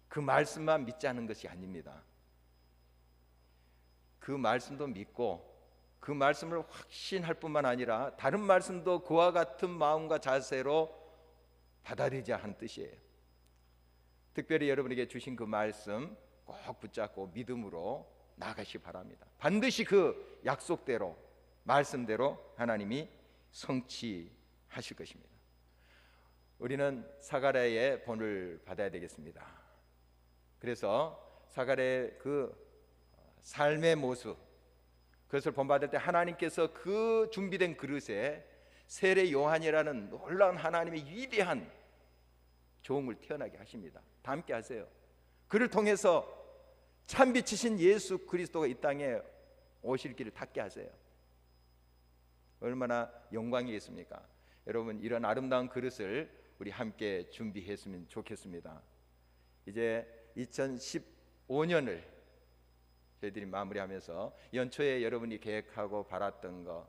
그 말씀만 믿지 않은 것이 아닙니다. 그 말씀도 믿고 그 말씀을 확신할 뿐만 아니라 다른 말씀도 그와 같은 마음과 자세로 받아들이자 하는 뜻이에요. 특별히 여러분에게 주신 그 말씀 꼭 붙잡고 믿음으로 나아가시기 바랍니다. 반드시 그 약속대로, 말씀대로 하나님이 성취하실 것입니다. 우리는 사가랴의 본을 받아야 되겠습니다. 그래서 사가랴의 그 삶의 모습, 그것을 본받을 때 하나님께서 그 준비된 그릇에 세례 요한이라는 놀라운 하나님의 위대한 종을 태어나게 하십니다. 다 함께 하세요. 그를 통해서 참빛이신 예수 그리스도가 이 땅에 오실 길을 닫게 하세요. 얼마나 영광이겠습니까? 여러분, 이런 아름다운 그릇을 우리 함께 준비했으면 좋겠습니다. 이제 2015년을 저희들이 마무리하면서 연초에 여러분이 계획하고 바랐던 거,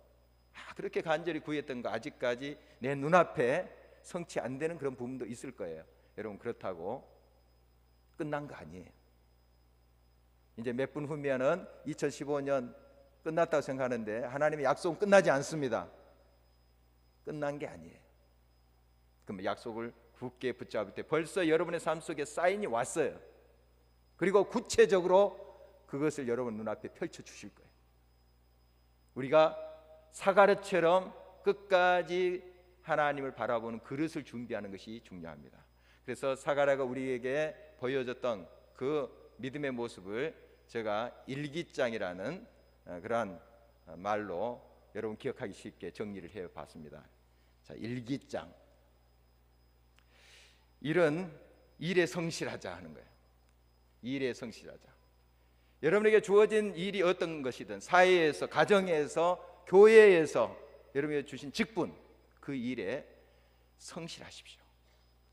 그렇게 간절히 구했던 거 아직까지 내 눈앞에 성취 안 되는 그런 부분도 있을 거예요. 여러분, 그렇다고 끝난 거 아니에요. 이제 몇 분 후면은 2015년 끝났다고 생각하는데 하나님의 약속은 끝나지 않습니다. 끝난 게 아니에요. 그럼 약속을 굳게 붙잡을 때 벌써 여러분의 삶 속에 사인이 왔어요. 그리고 구체적으로 그것을 여러분 눈앞에 펼쳐주실 거예요. 우리가 사가랴처럼 끝까지 하나님을 바라보는 그릇을 준비하는 것이 중요합니다. 그래서 사가랴가 우리에게 보여줬던 그 믿음의 모습을 제가 일기장이라는 그러한 말로 여러분 기억하기 쉽게 정리를 해봤습니다. 자, 일기장. 일은 일에 성실하자 하는 거예요. 일에 성실하자. 여러분에게 주어진 일이 어떤 것이든 사회에서, 가정에서, 교회에서 여러분에게 주신 직분, 그 일에 성실하십시오.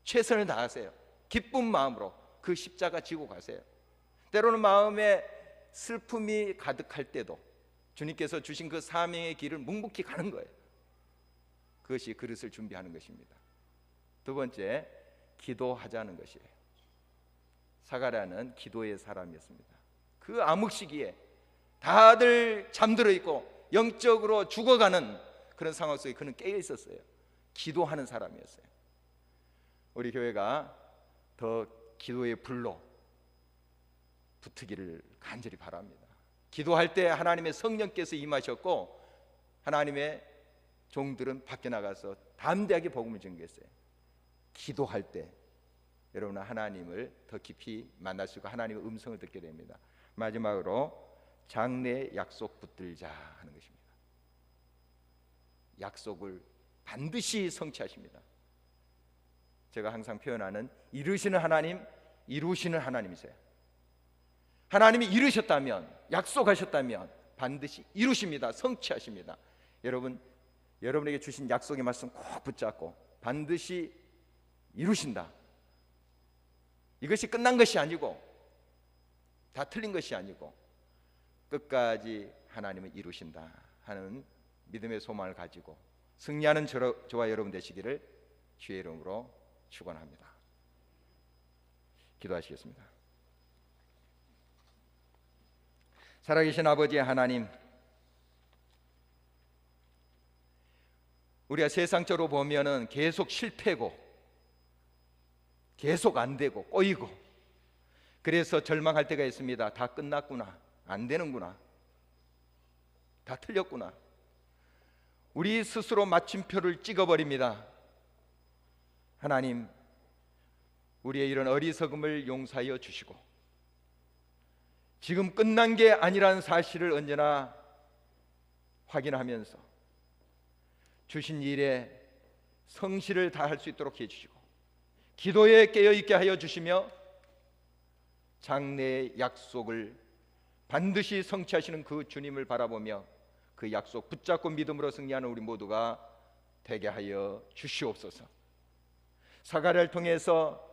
최선을 다하세요. 기쁜 마음으로 그 십자가 지고 가세요. 때로는 마음에 슬픔이 가득할 때도 주님께서 주신 그 사명의 길을 묵묵히 가는 거예요. 그것이 그릇을 준비하는 것입니다. 두 번째, 기도하자는 것이에요. 사가랴는 기도의 사람이었습니다. 그 암흑 시기에 다들 잠들어 있고 영적으로 죽어가는 그런 상황 속에 그는 깨어 있었어요. 기도하는 사람이었어요. 우리 교회가 더 기도의 불로 붙기를 간절히 바랍니다. 기도할 때 하나님의 성령께서 임하셨고 하나님의 종들은 밖에 나가서 담대하게 복음을 전개했어요. 기도할 때 여러분은 하나님을 더 깊이 만날 수 있고 하나님의 음성을 듣게 됩니다. 마지막으로 장래 약속 붙들자 하는 것입니다. 약속을 반드시 성취하십니다. 제가 항상 표현하는 이루시는 하나님, 이루시는 하나님이세요. 하나님이 이루셨다면, 약속하셨다면 반드시 이루십니다. 성취하십니다. 여러분에게 주신 약속의 말씀 꼭 붙잡고 반드시 이루신다. 이것이 끝난 것이 아니고 다 틀린 것이 아니고 끝까지 하나님은 이루신다 하는 믿음의 소망을 가지고 승리하는 저와 여러분 되시기를 주의 이름으로 축원합니다. 기도하시겠습니다. 살아계신 아버지 하나님, 우리가 세상적으로 보면은 계속 실패고 계속 안 되고 꼬이고 그래서 절망할 때가 있습니다. 다 끝났구나, 안 되는구나, 다 틀렸구나. 우리 스스로 마침표를 찍어버립니다. 하나님, 우리의 이런 어리석음을 용서하여 주시고 지금 끝난 게 아니라는 사실을 언제나 확인하면서 주신 일에 성실을 다할 수 있도록 해주시고 기도에 깨어있게 하여 주시며 장래의 약속을 반드시 성취하시는 그 주님을 바라보며 그 약속 붙잡고 믿음으로 승리하는 우리 모두가 되게 하여 주시옵소서. 사가랴를 통해서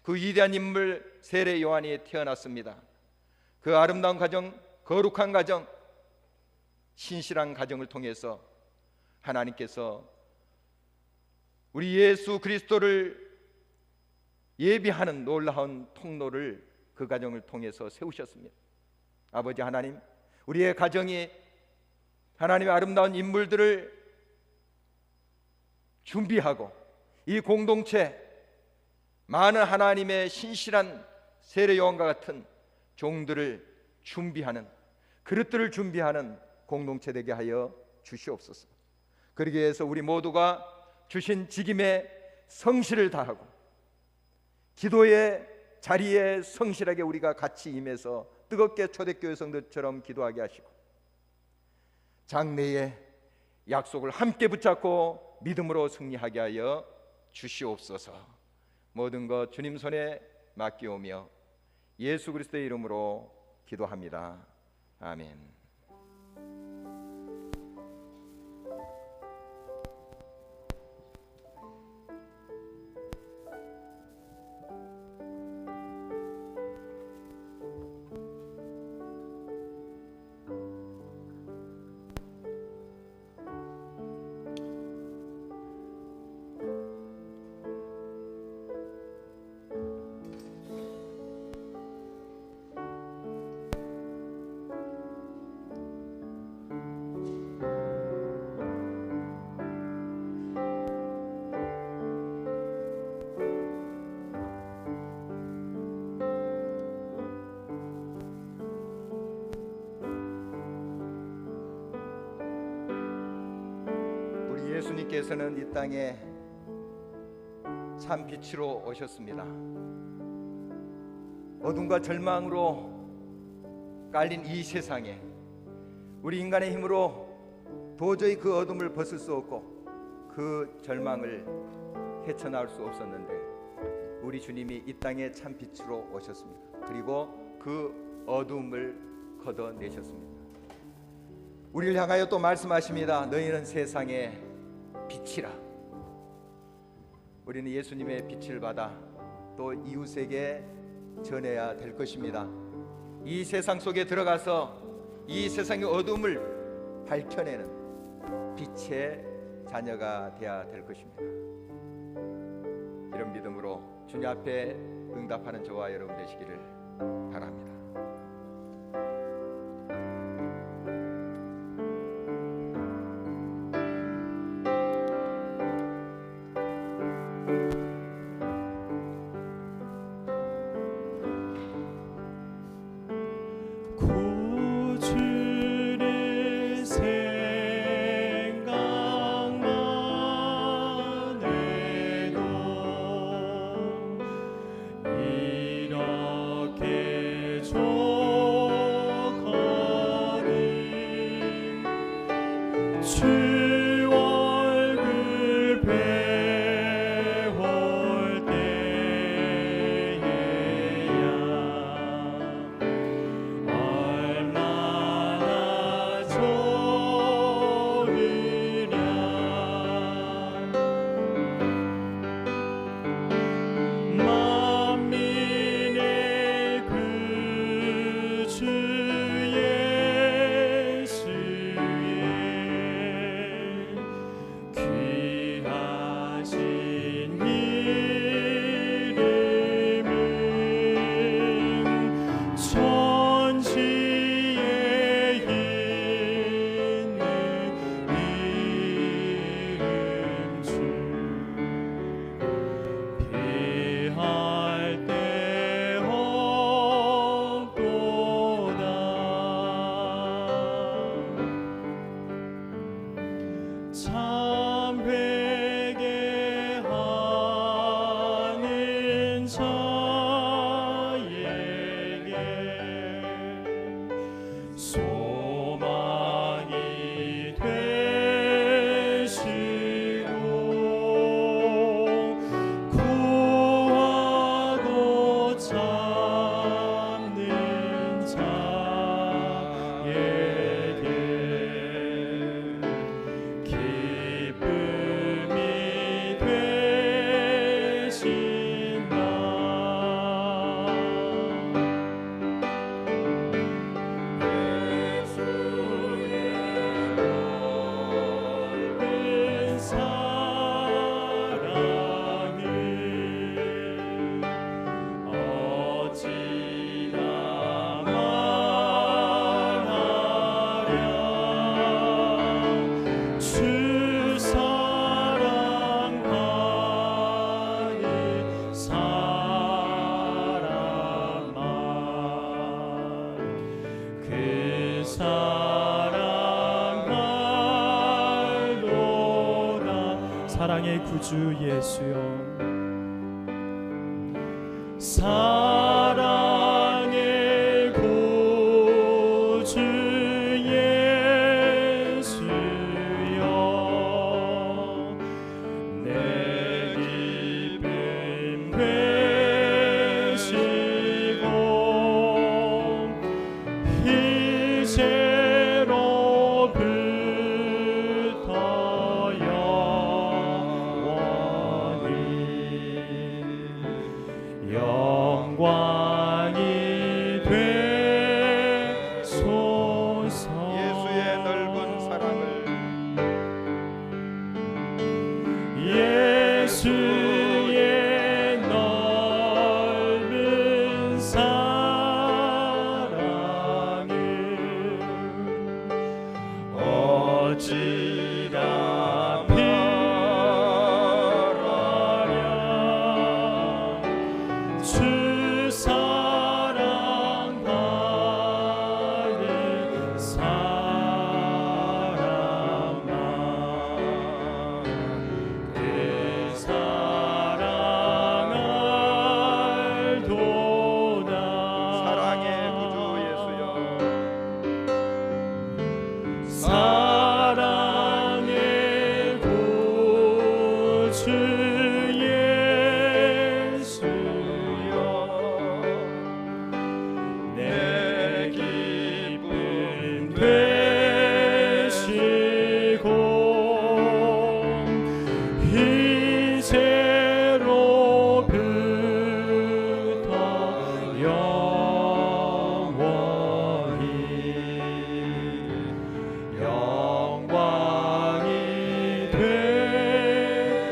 그 위대한 인물 세례 요한이 태어났습니다. 그 아름다운 가정, 거룩한 가정, 신실한 가정을 통해서 하나님께서 우리 예수 그리스도를 예비하는 놀라운 통로를 그 가정을 통해서 세우셨습니다. 아버지 하나님, 우리의 가정이 하나님의 아름다운 인물들을 준비하고 이 공동체 많은 하나님의 신실한 세례 요한과 같은 종들을 준비하는, 그릇들을 준비하는 공동체 되게 하여 주시옵소서. 그러기 위해서 우리 모두가 주신 직임에 성실을 다하고 기도의 자리에 성실하게 우리가 같이 임해서 뜨겁게 초대교회 성도처럼 기도하게 하시고 장래의 약속을 함께 붙잡고 믿음으로 승리하게 하여 주시옵소서. 모든 것 주님 손에 맡기오며 예수 그리스도의 이름으로 기도합니다. 아멘. 예수님께서는 이 땅에 참 빛으로 오셨습니다. 어둠과 절망으로 깔린 이 세상에 우리 인간의 힘으로 도저히 그 어둠을 벗을 수 없고 그 절망을 헤쳐나올 수 없었는데 우리 주님이 이 땅에 참 빛으로 오셨습니다. 그리고 그 어둠을 걷어내셨습니다. 우리를 향하여 또 말씀하십니다. 너희는 세상의 빛이라. 우리는 예수님의 빛을 받아 또 이웃에게 전해야 될 것입니다. 이 세상 속에 들어가서 이 세상의 어둠을 밝혀내는 빛의 자녀가 되어야 될 것입니다. 이런 믿음으로 주님 앞에 응답하는 저와 여러분 되시기를 바랍니다.
사랑하노라. 사랑의 구주 예수여, 사랑의 구주 예수여, 내 기쁨 되시고 이제로부터 영원히 영광이 되소서.
예수의 넓은 사랑을
예수의 넓은 사랑을 어찌라 말하랴. 주 사랑 받을 사랑만 그 사랑 알도다.
사랑의 구주 예수여,
사랑의 구주 예수여, 내 기쁨 되시고 이제로부터 영원히 영광이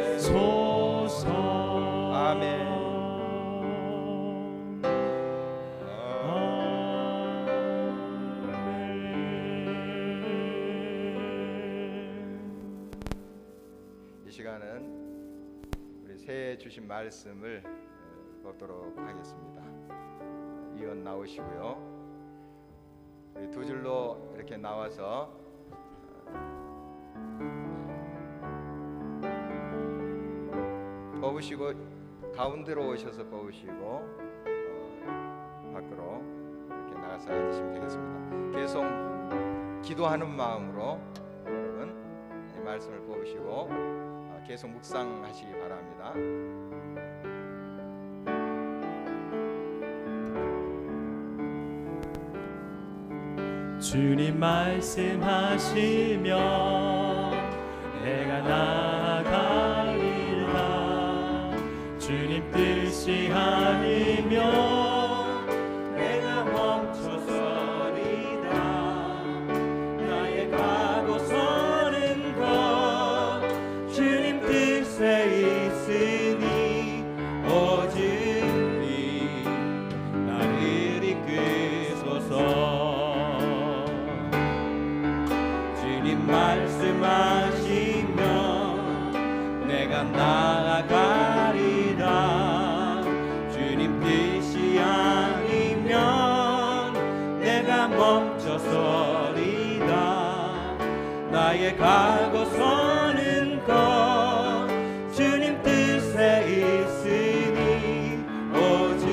되소서.
아멘. 이 시간은 우리 새해 주신 말씀을 보도록 하겠습니다. 이원 나오시고요. 우리 두 줄로 이렇게 나와서 뽑으시고 가운데로 오셔서 뽑으시고 밖으로 이렇게 나가서 앉으시면 되겠습니다. 계속 기도하는 마음으로 여러분 이 말씀을 뽑으시고 계속 묵상하시기 바랍니다.
주님 말씀하시며 내가 나아가리라. 주님 뜻이 아니면 내가 멈춰서리다. 나의 가고 서는 것 주님 뜻에 있으니 오직 나를 이끄소서. 주님 말씀하시면 내가 나아가리라. 주님 뜻이 아니면 내가 멈춰서리다. 나의 가고 서는 것 주님 뜻에 있으니 오직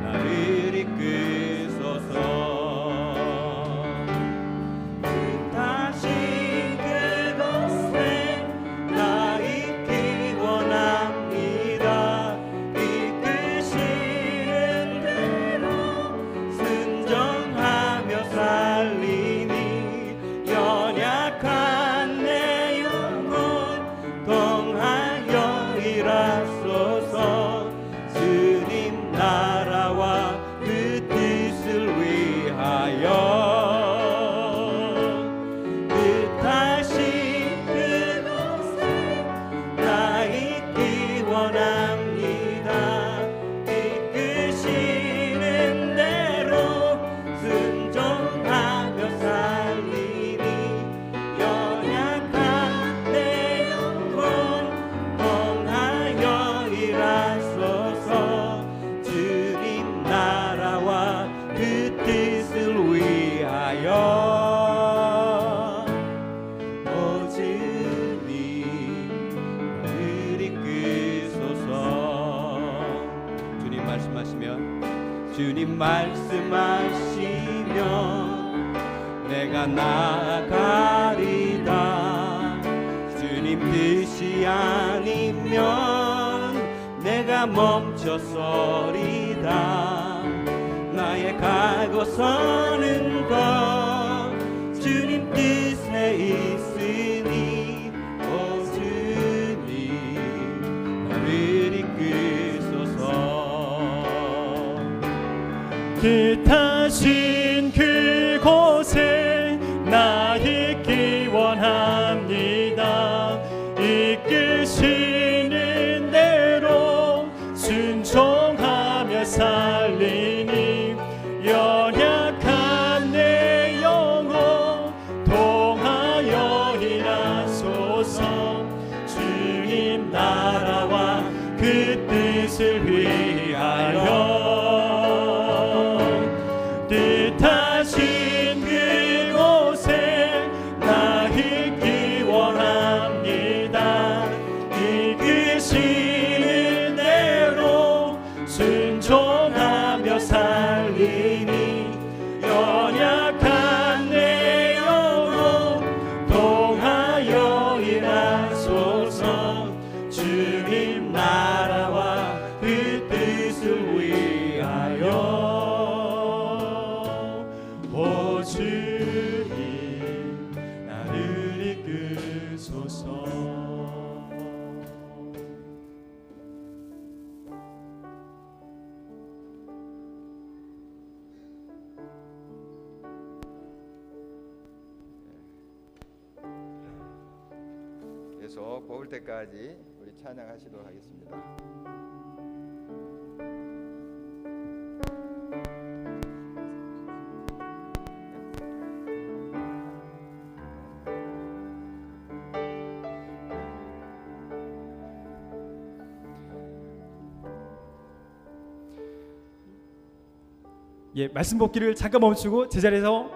나를 이끄소서. 살리니 연약한
주님 말씀하시면 내가 나아가리다. 주님 뜻이 아니면 내가 멈춰서리다. 나의 가고 서는 것 주님 뜻에 있으니 오 주님 나를 이끄소서.
뜻하신 그곳에 나 있기 원합니다. 이끄시는 대로 순종하며 살리니 연약한 내 영혼 통하여 일하소서. 주님 나라와 그 뜻을 위하여 뜻하신 그곳에 나 있기 원합니다. 이끄시는 대로 순종하며 살리니 연약한 내 영혼 통하여 일하소서. 주님 나라와 그 뜻을 위하여 오 주님 나를 이끄소서.
계속 뽑을 때까지 우리 찬양하시도록 하겠습니다.
예, 말씀 복기를 잠깐 멈추고 제자리에서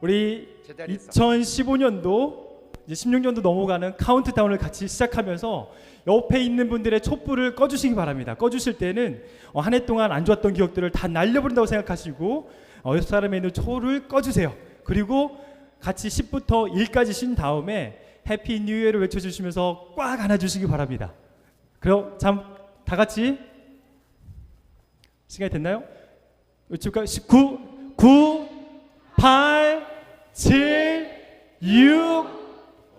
우리
제자리에서.
2015년도 이제 16년도 넘어가는 카운트다운을 같이 시작하면서 옆에 있는 분들의 촛불을 꺼주시기 바랍니다. 꺼주실 때는 한 해 동안 안 좋았던 기억들을 다 날려버린다고 생각하시고 옆 사람에 있는 초를 꺼주세요. 그리고 같이 10부터 1까지 쉰 다음에 해피 뉴 이어를 외쳐주시면서 꽉 안아주시기 바랍니다. 그럼 다 같이 시간이 됐나요? 외칠까요? 19, 9, 8, 7, 6,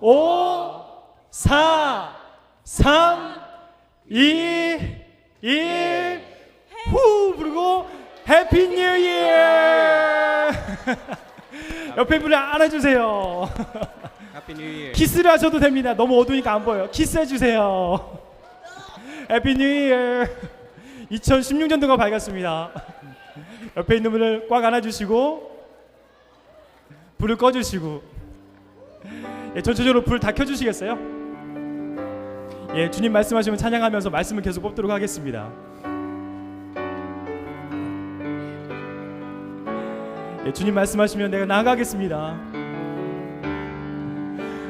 5, 4, 3, 2, 1, 후 부르고 해피 뉴 이어. 옆에 분을 안아주세요.
해피 뉴 이어.
키스를 하셔도 됩니다. 너무 어두우니까 안 보여요. 키스해주세요. 해피 뉴 이어. 2016년도가 밝았습니다. 옆에 있는 분을 꽉 안아주시고 불을 꺼주시고, 예, 전체적으로 불 다 켜주시겠어요? 예, 주님 말씀하시면 찬양하면서 말씀을 계속 뽑도록 하겠습니다. 예, 주님 말씀하시면 내가 나아가겠습니다.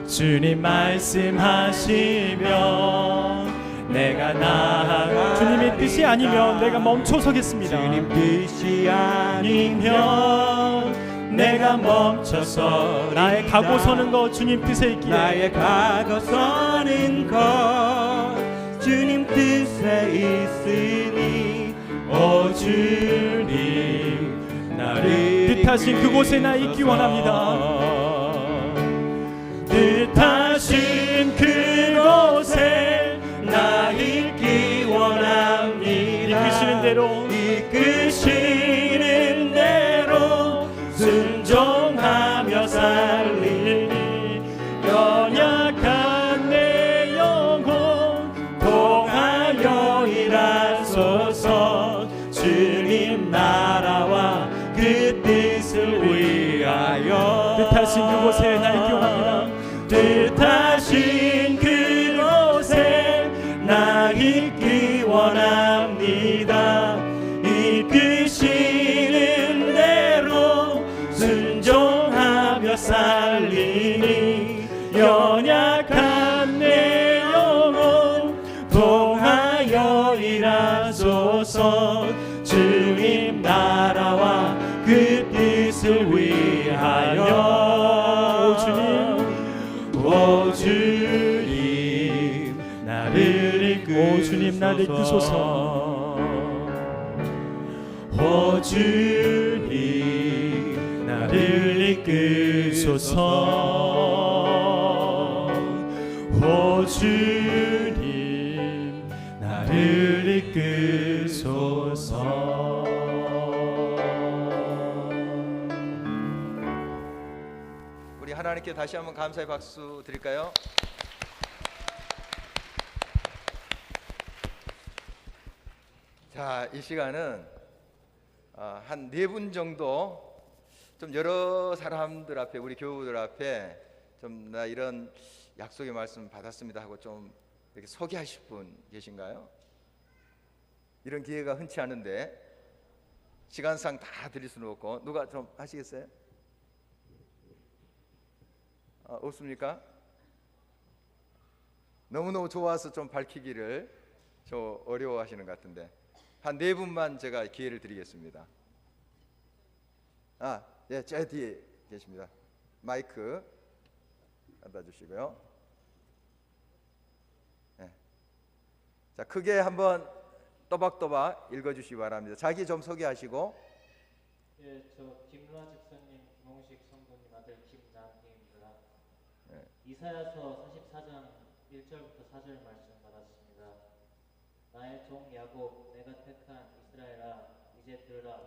주님 말씀하시면 내가 나아가. 주님의 뜻이 아니면 내가 멈춰서겠습니다.
주님 뜻이 아니면
내가 멈춰서 나의 가고 서는 것 주님 뜻에 있기에.
나의 가고 서는 것 주님 뜻에 있으니 오 주님 나를
뜻하신 그곳에 나 있기 원합니다. 뜻하신 그곳에 나 있기 원합니다. 이끄시는 대로 이끄시는 대로 순종하며 살리니 연약한 내 영혼 통하여 일하소서. 주님 나라와 그 뜻을 위하여. 뜻하신 그곳에 나 있기 원합니다. 뜻하신 그곳에 나 있기 원합니다. 이끄시는 대로 순종하며 살리니 연약한 내 영혼 통하여 일하소서. 주님 나 나를 이끄소서. 오 주님 나를 이끄소서. 오 주님 나를 이끄소서.
우리 하나님께 다시 한번 감사의 박수 드릴까요? 자, 이 시간은 한 4분 정도 좀 여러 사람들 앞에, 우리 교우들 앞에 좀 나 이런 약속의 말씀 받았습니다 하고 좀 이렇게 소개하실 분 계신가요? 이런 기회가 흔치 않은데 시간상 다 드릴 수는 없고 누가 좀 하시겠어요? 없습니까? 너무너무 좋아서 좀 밝히기를 저 어려워하시는 것 같은데 한 4분만 제가 기회를 드리겠습니다. 예, 제 뒤에 계십니다. 마이크 갖다 주시고요. 예. 자, 크게 한번 또박또박 읽어주시기 바랍니다. 자기 좀 소개하시고.
예, 저 김루아 집사님, 김홍식 성도님 아들 김남희입니다.
네.
이사야서 44장 1절부터 4절 말씀 받았습니다. 나의 종 야곱, 내가 택한 이스라엘아, 이제 들으라.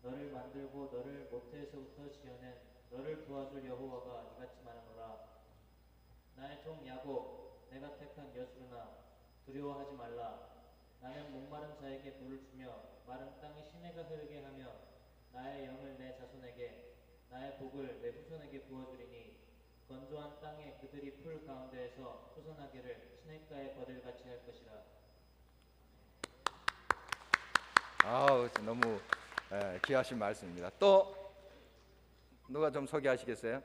너를 만들고 너를 모태에서부터 지어낸 너를 도와줄 여호와가 이같이 말하노라. 나의 종 야곱, 내가 택한 여수르나, 두려워하지 말라. 나는 목마른 자에게 물을 주며 마른 땅에 시내가 흐르게 하며 나의 영을 내 자손에게 나의 복을 내 후손에게 부어주리니 건조한 땅에 그들이 풀 가운데에서 후손하기를 시냇가의 버들같이 할 것이라.
아우, 너무 귀하신 말씀입니다. 또 누가 좀 소개하시겠어요?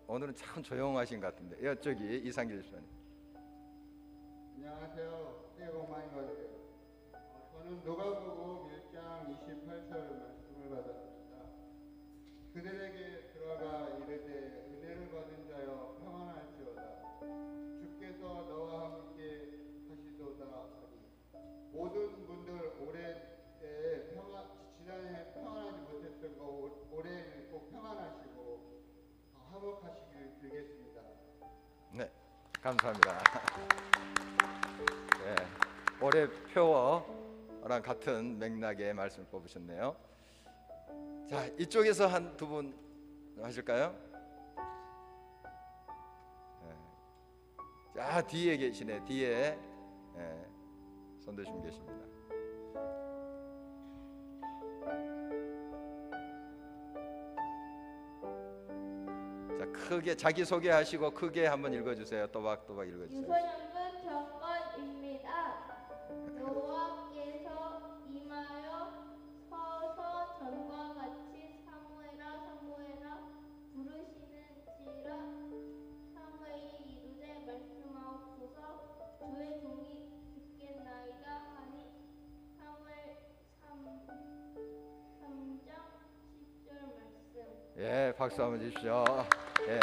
오늘은 참 조용하신 것 같은데. 저기 이상길 집사님.
안녕하세요. 새해 복 많이 받으세요. 저는 누가복음 1장 28절 말씀을 받았습니다. 그들에게 들어가 이르되 은혜를 받은 자여 평안할지어다. 주께서 너와 함께 하시도다 하니 모든 분들 올해 지난해 평안하지 못했던 거 올해는 꼭 평안하시고 화목하시길 빌겠습니다.
네, 감사합니다. 네, 올해 표어랑 같은 맥락의 말씀을 뽑으셨네요. 자, 이쪽에서 한 두 분 하실까요? 네. 자, 뒤에 계시네. 뒤에 손 드시면 계십니다. 자, 크게 자기 소개하시고 크게 한번 읽어주세요. 또박또박 읽어주세요.
유소년은 정권입니다. 여호와께서 임하여 서서 전과 같이 사무엘아 부르시는지라. 사무엘이 이르되 말씀하옵소서. 주의 종이 듣겠나이다 하니. 사무엘 3장 10절 말씀.
예, 박수 한번 주십시오. 예,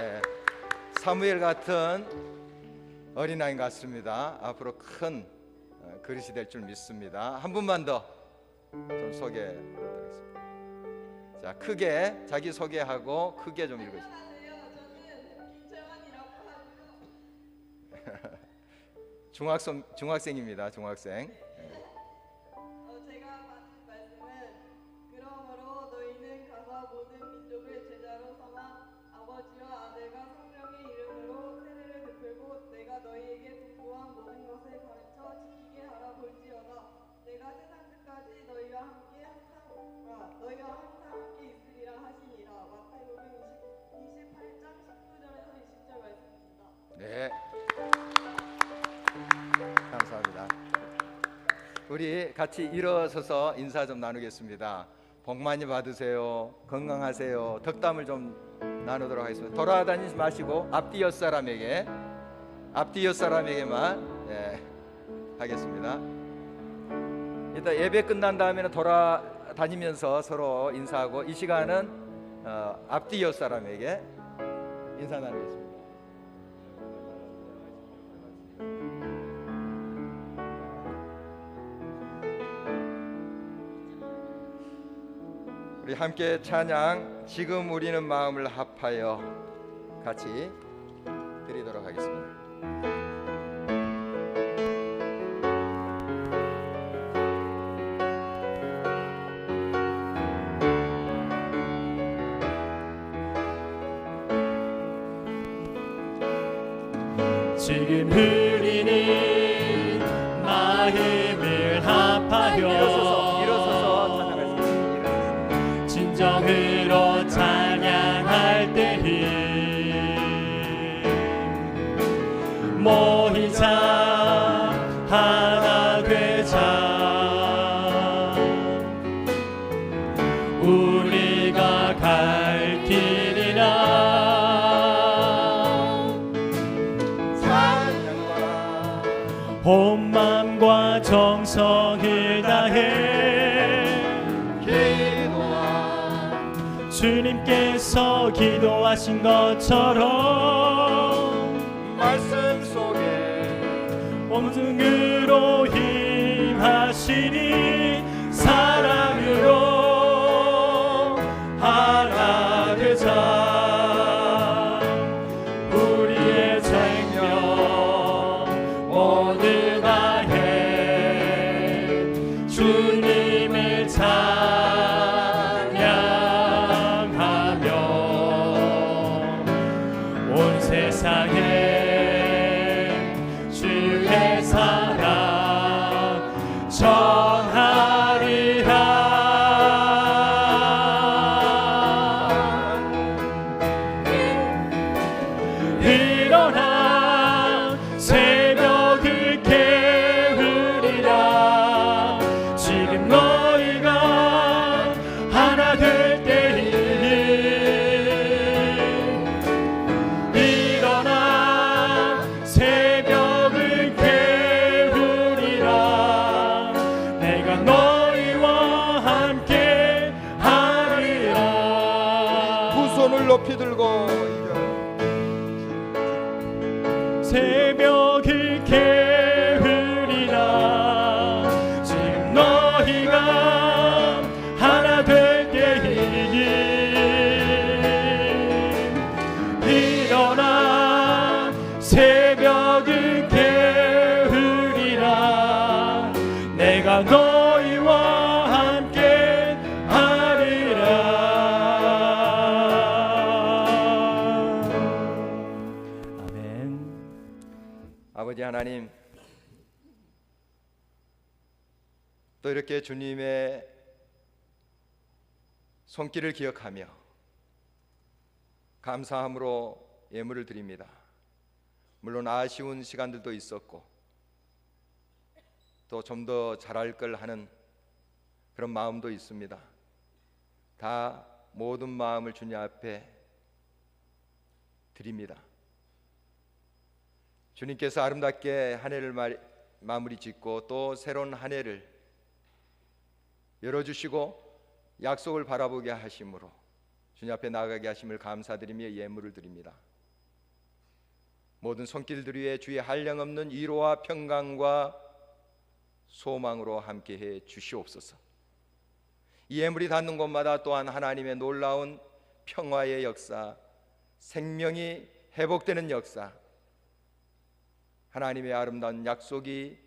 사무엘 같은 어린아이 같습니다. 앞으로 큰 그릇이 될 줄 믿습니다. 한 분만 더 좀 소개해드리겠습니다. 자, 크게 자기 소개하고 크게 좀 읽어주세요.
안녕하세요. 저는 김채원이라고 하고요.
중학생입니다. 중학생.
제가 받은 말씀은 그러므로 너희는 가서 모든 민족을 제자로 삼아 아버지와 아들과 성령의 이름으로 세례를 베풀고 내가 너희에게 분부한 모든 것을 가르쳐 지키게 하라. 볼지어다 내가 세상 끝까지 너희와 항상 함께 있으리라 하시니라. 마태복음 28장 19절에서 20절 말씀입니다.
네, 감사합니다. 우리 같이 일어서서 인사 좀 나누겠습니다. 복 많이 받으세요. 건강하세요. 덕담을 좀 나누도록 하겠습니다. 돌아다니지 마시고 앞뒤 옆 사람에게만 하겠습니다. 이따 예배 끝난 다음에는 돌아다니면서 서로 인사하고, 이 시간은 앞뒤 옆 사람에게 인사 나누겠습니다. 우리 함께 찬양 지금 우리는 마음을 합하여 같이 드리도록 하겠습니다.
지금 우리는 마음을 합하여
일어서서 찬양할 수 있습니다.
진정으로 찬양할 때에 모이자 하나 되자 우리가 갈 길이라 온 마음과 정성을 다해
기도와
주님께서 기도하신 것처럼
말씀 속에
온등으로 힘하시니 사랑으로 하나 되자 우리의 생명 모두 다해 주님을 찬양하며 온 세상에 주의 사랑 전하리라. 일어나 새벽을 깨우리라. 지금 너희가 하나 될 때에 일어나 새벽을 깨우리라. 내가 너희와 함께 하리라.
두 손을 높이 들고
새벽을 깨우리라. 지금 너희가 하나 될 때에 일어나 새벽을 깨우리라. 내가 너희와 함께 하리라. 아멘.
아버지 하나님, 또 이렇게 주님의 손길을 기억하며 감사함으로 예물을 드립니다. 물론 아쉬운 시간들도 있었고 또 좀 더 잘할 걸 하는 그런 마음도 있습니다. 다 모든 마음을 주님 앞에 드립니다. 주님께서 아름답게 한 해를 마무리 짓고 또 새로운 한 해를 열어주시고 약속을 바라보게 하심으로 주님 앞에 나아가게 하심을 감사드리며 예물을 드립니다. 모든 손길들 위에 주의 한량없는 위로와 평강과 소망으로 함께해 주시옵소서. 이 예물이 닿는 곳마다 또한 하나님의 놀라운 평화의 역사, 생명이 회복되는 역사, 하나님의 아름다운 약속이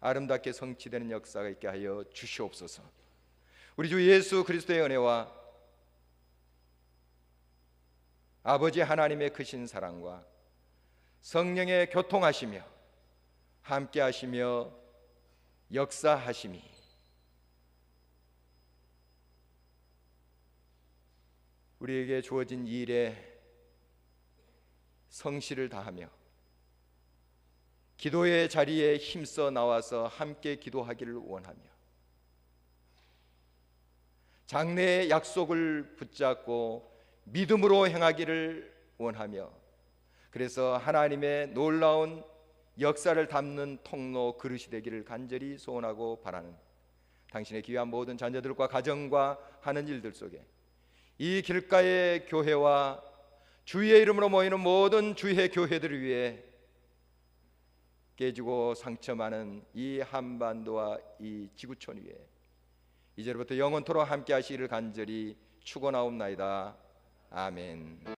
아름답게 성취되는 역사가 있게 하여 주시옵소서. 우리 주 예수 그리스도의 은혜와 아버지 하나님의 크신 사랑과 성령의 교통하시며 함께하시며 역사하심이 우리에게 주어진 일에 성실을 다하며 기도의 자리에 힘써 나와서 함께 기도하기를 원하며 장래의 약속을 붙잡고 믿음으로 행하기를 원하며 그래서 하나님의 놀라운 역사를 담는 통로 그릇이 되기를 간절히 소원하고 바라는 당신의 귀한 모든 자녀들과 가정과 하는 일들 속에 이 길가의 교회와 주의 이름으로 모이는 모든 주의 교회들을 위해 깨지고 상처 많은 이 한반도와 이 지구촌 위에 이제부터 영원토록 함께 하시기를 간절히 축원하옵나이다. 아멘.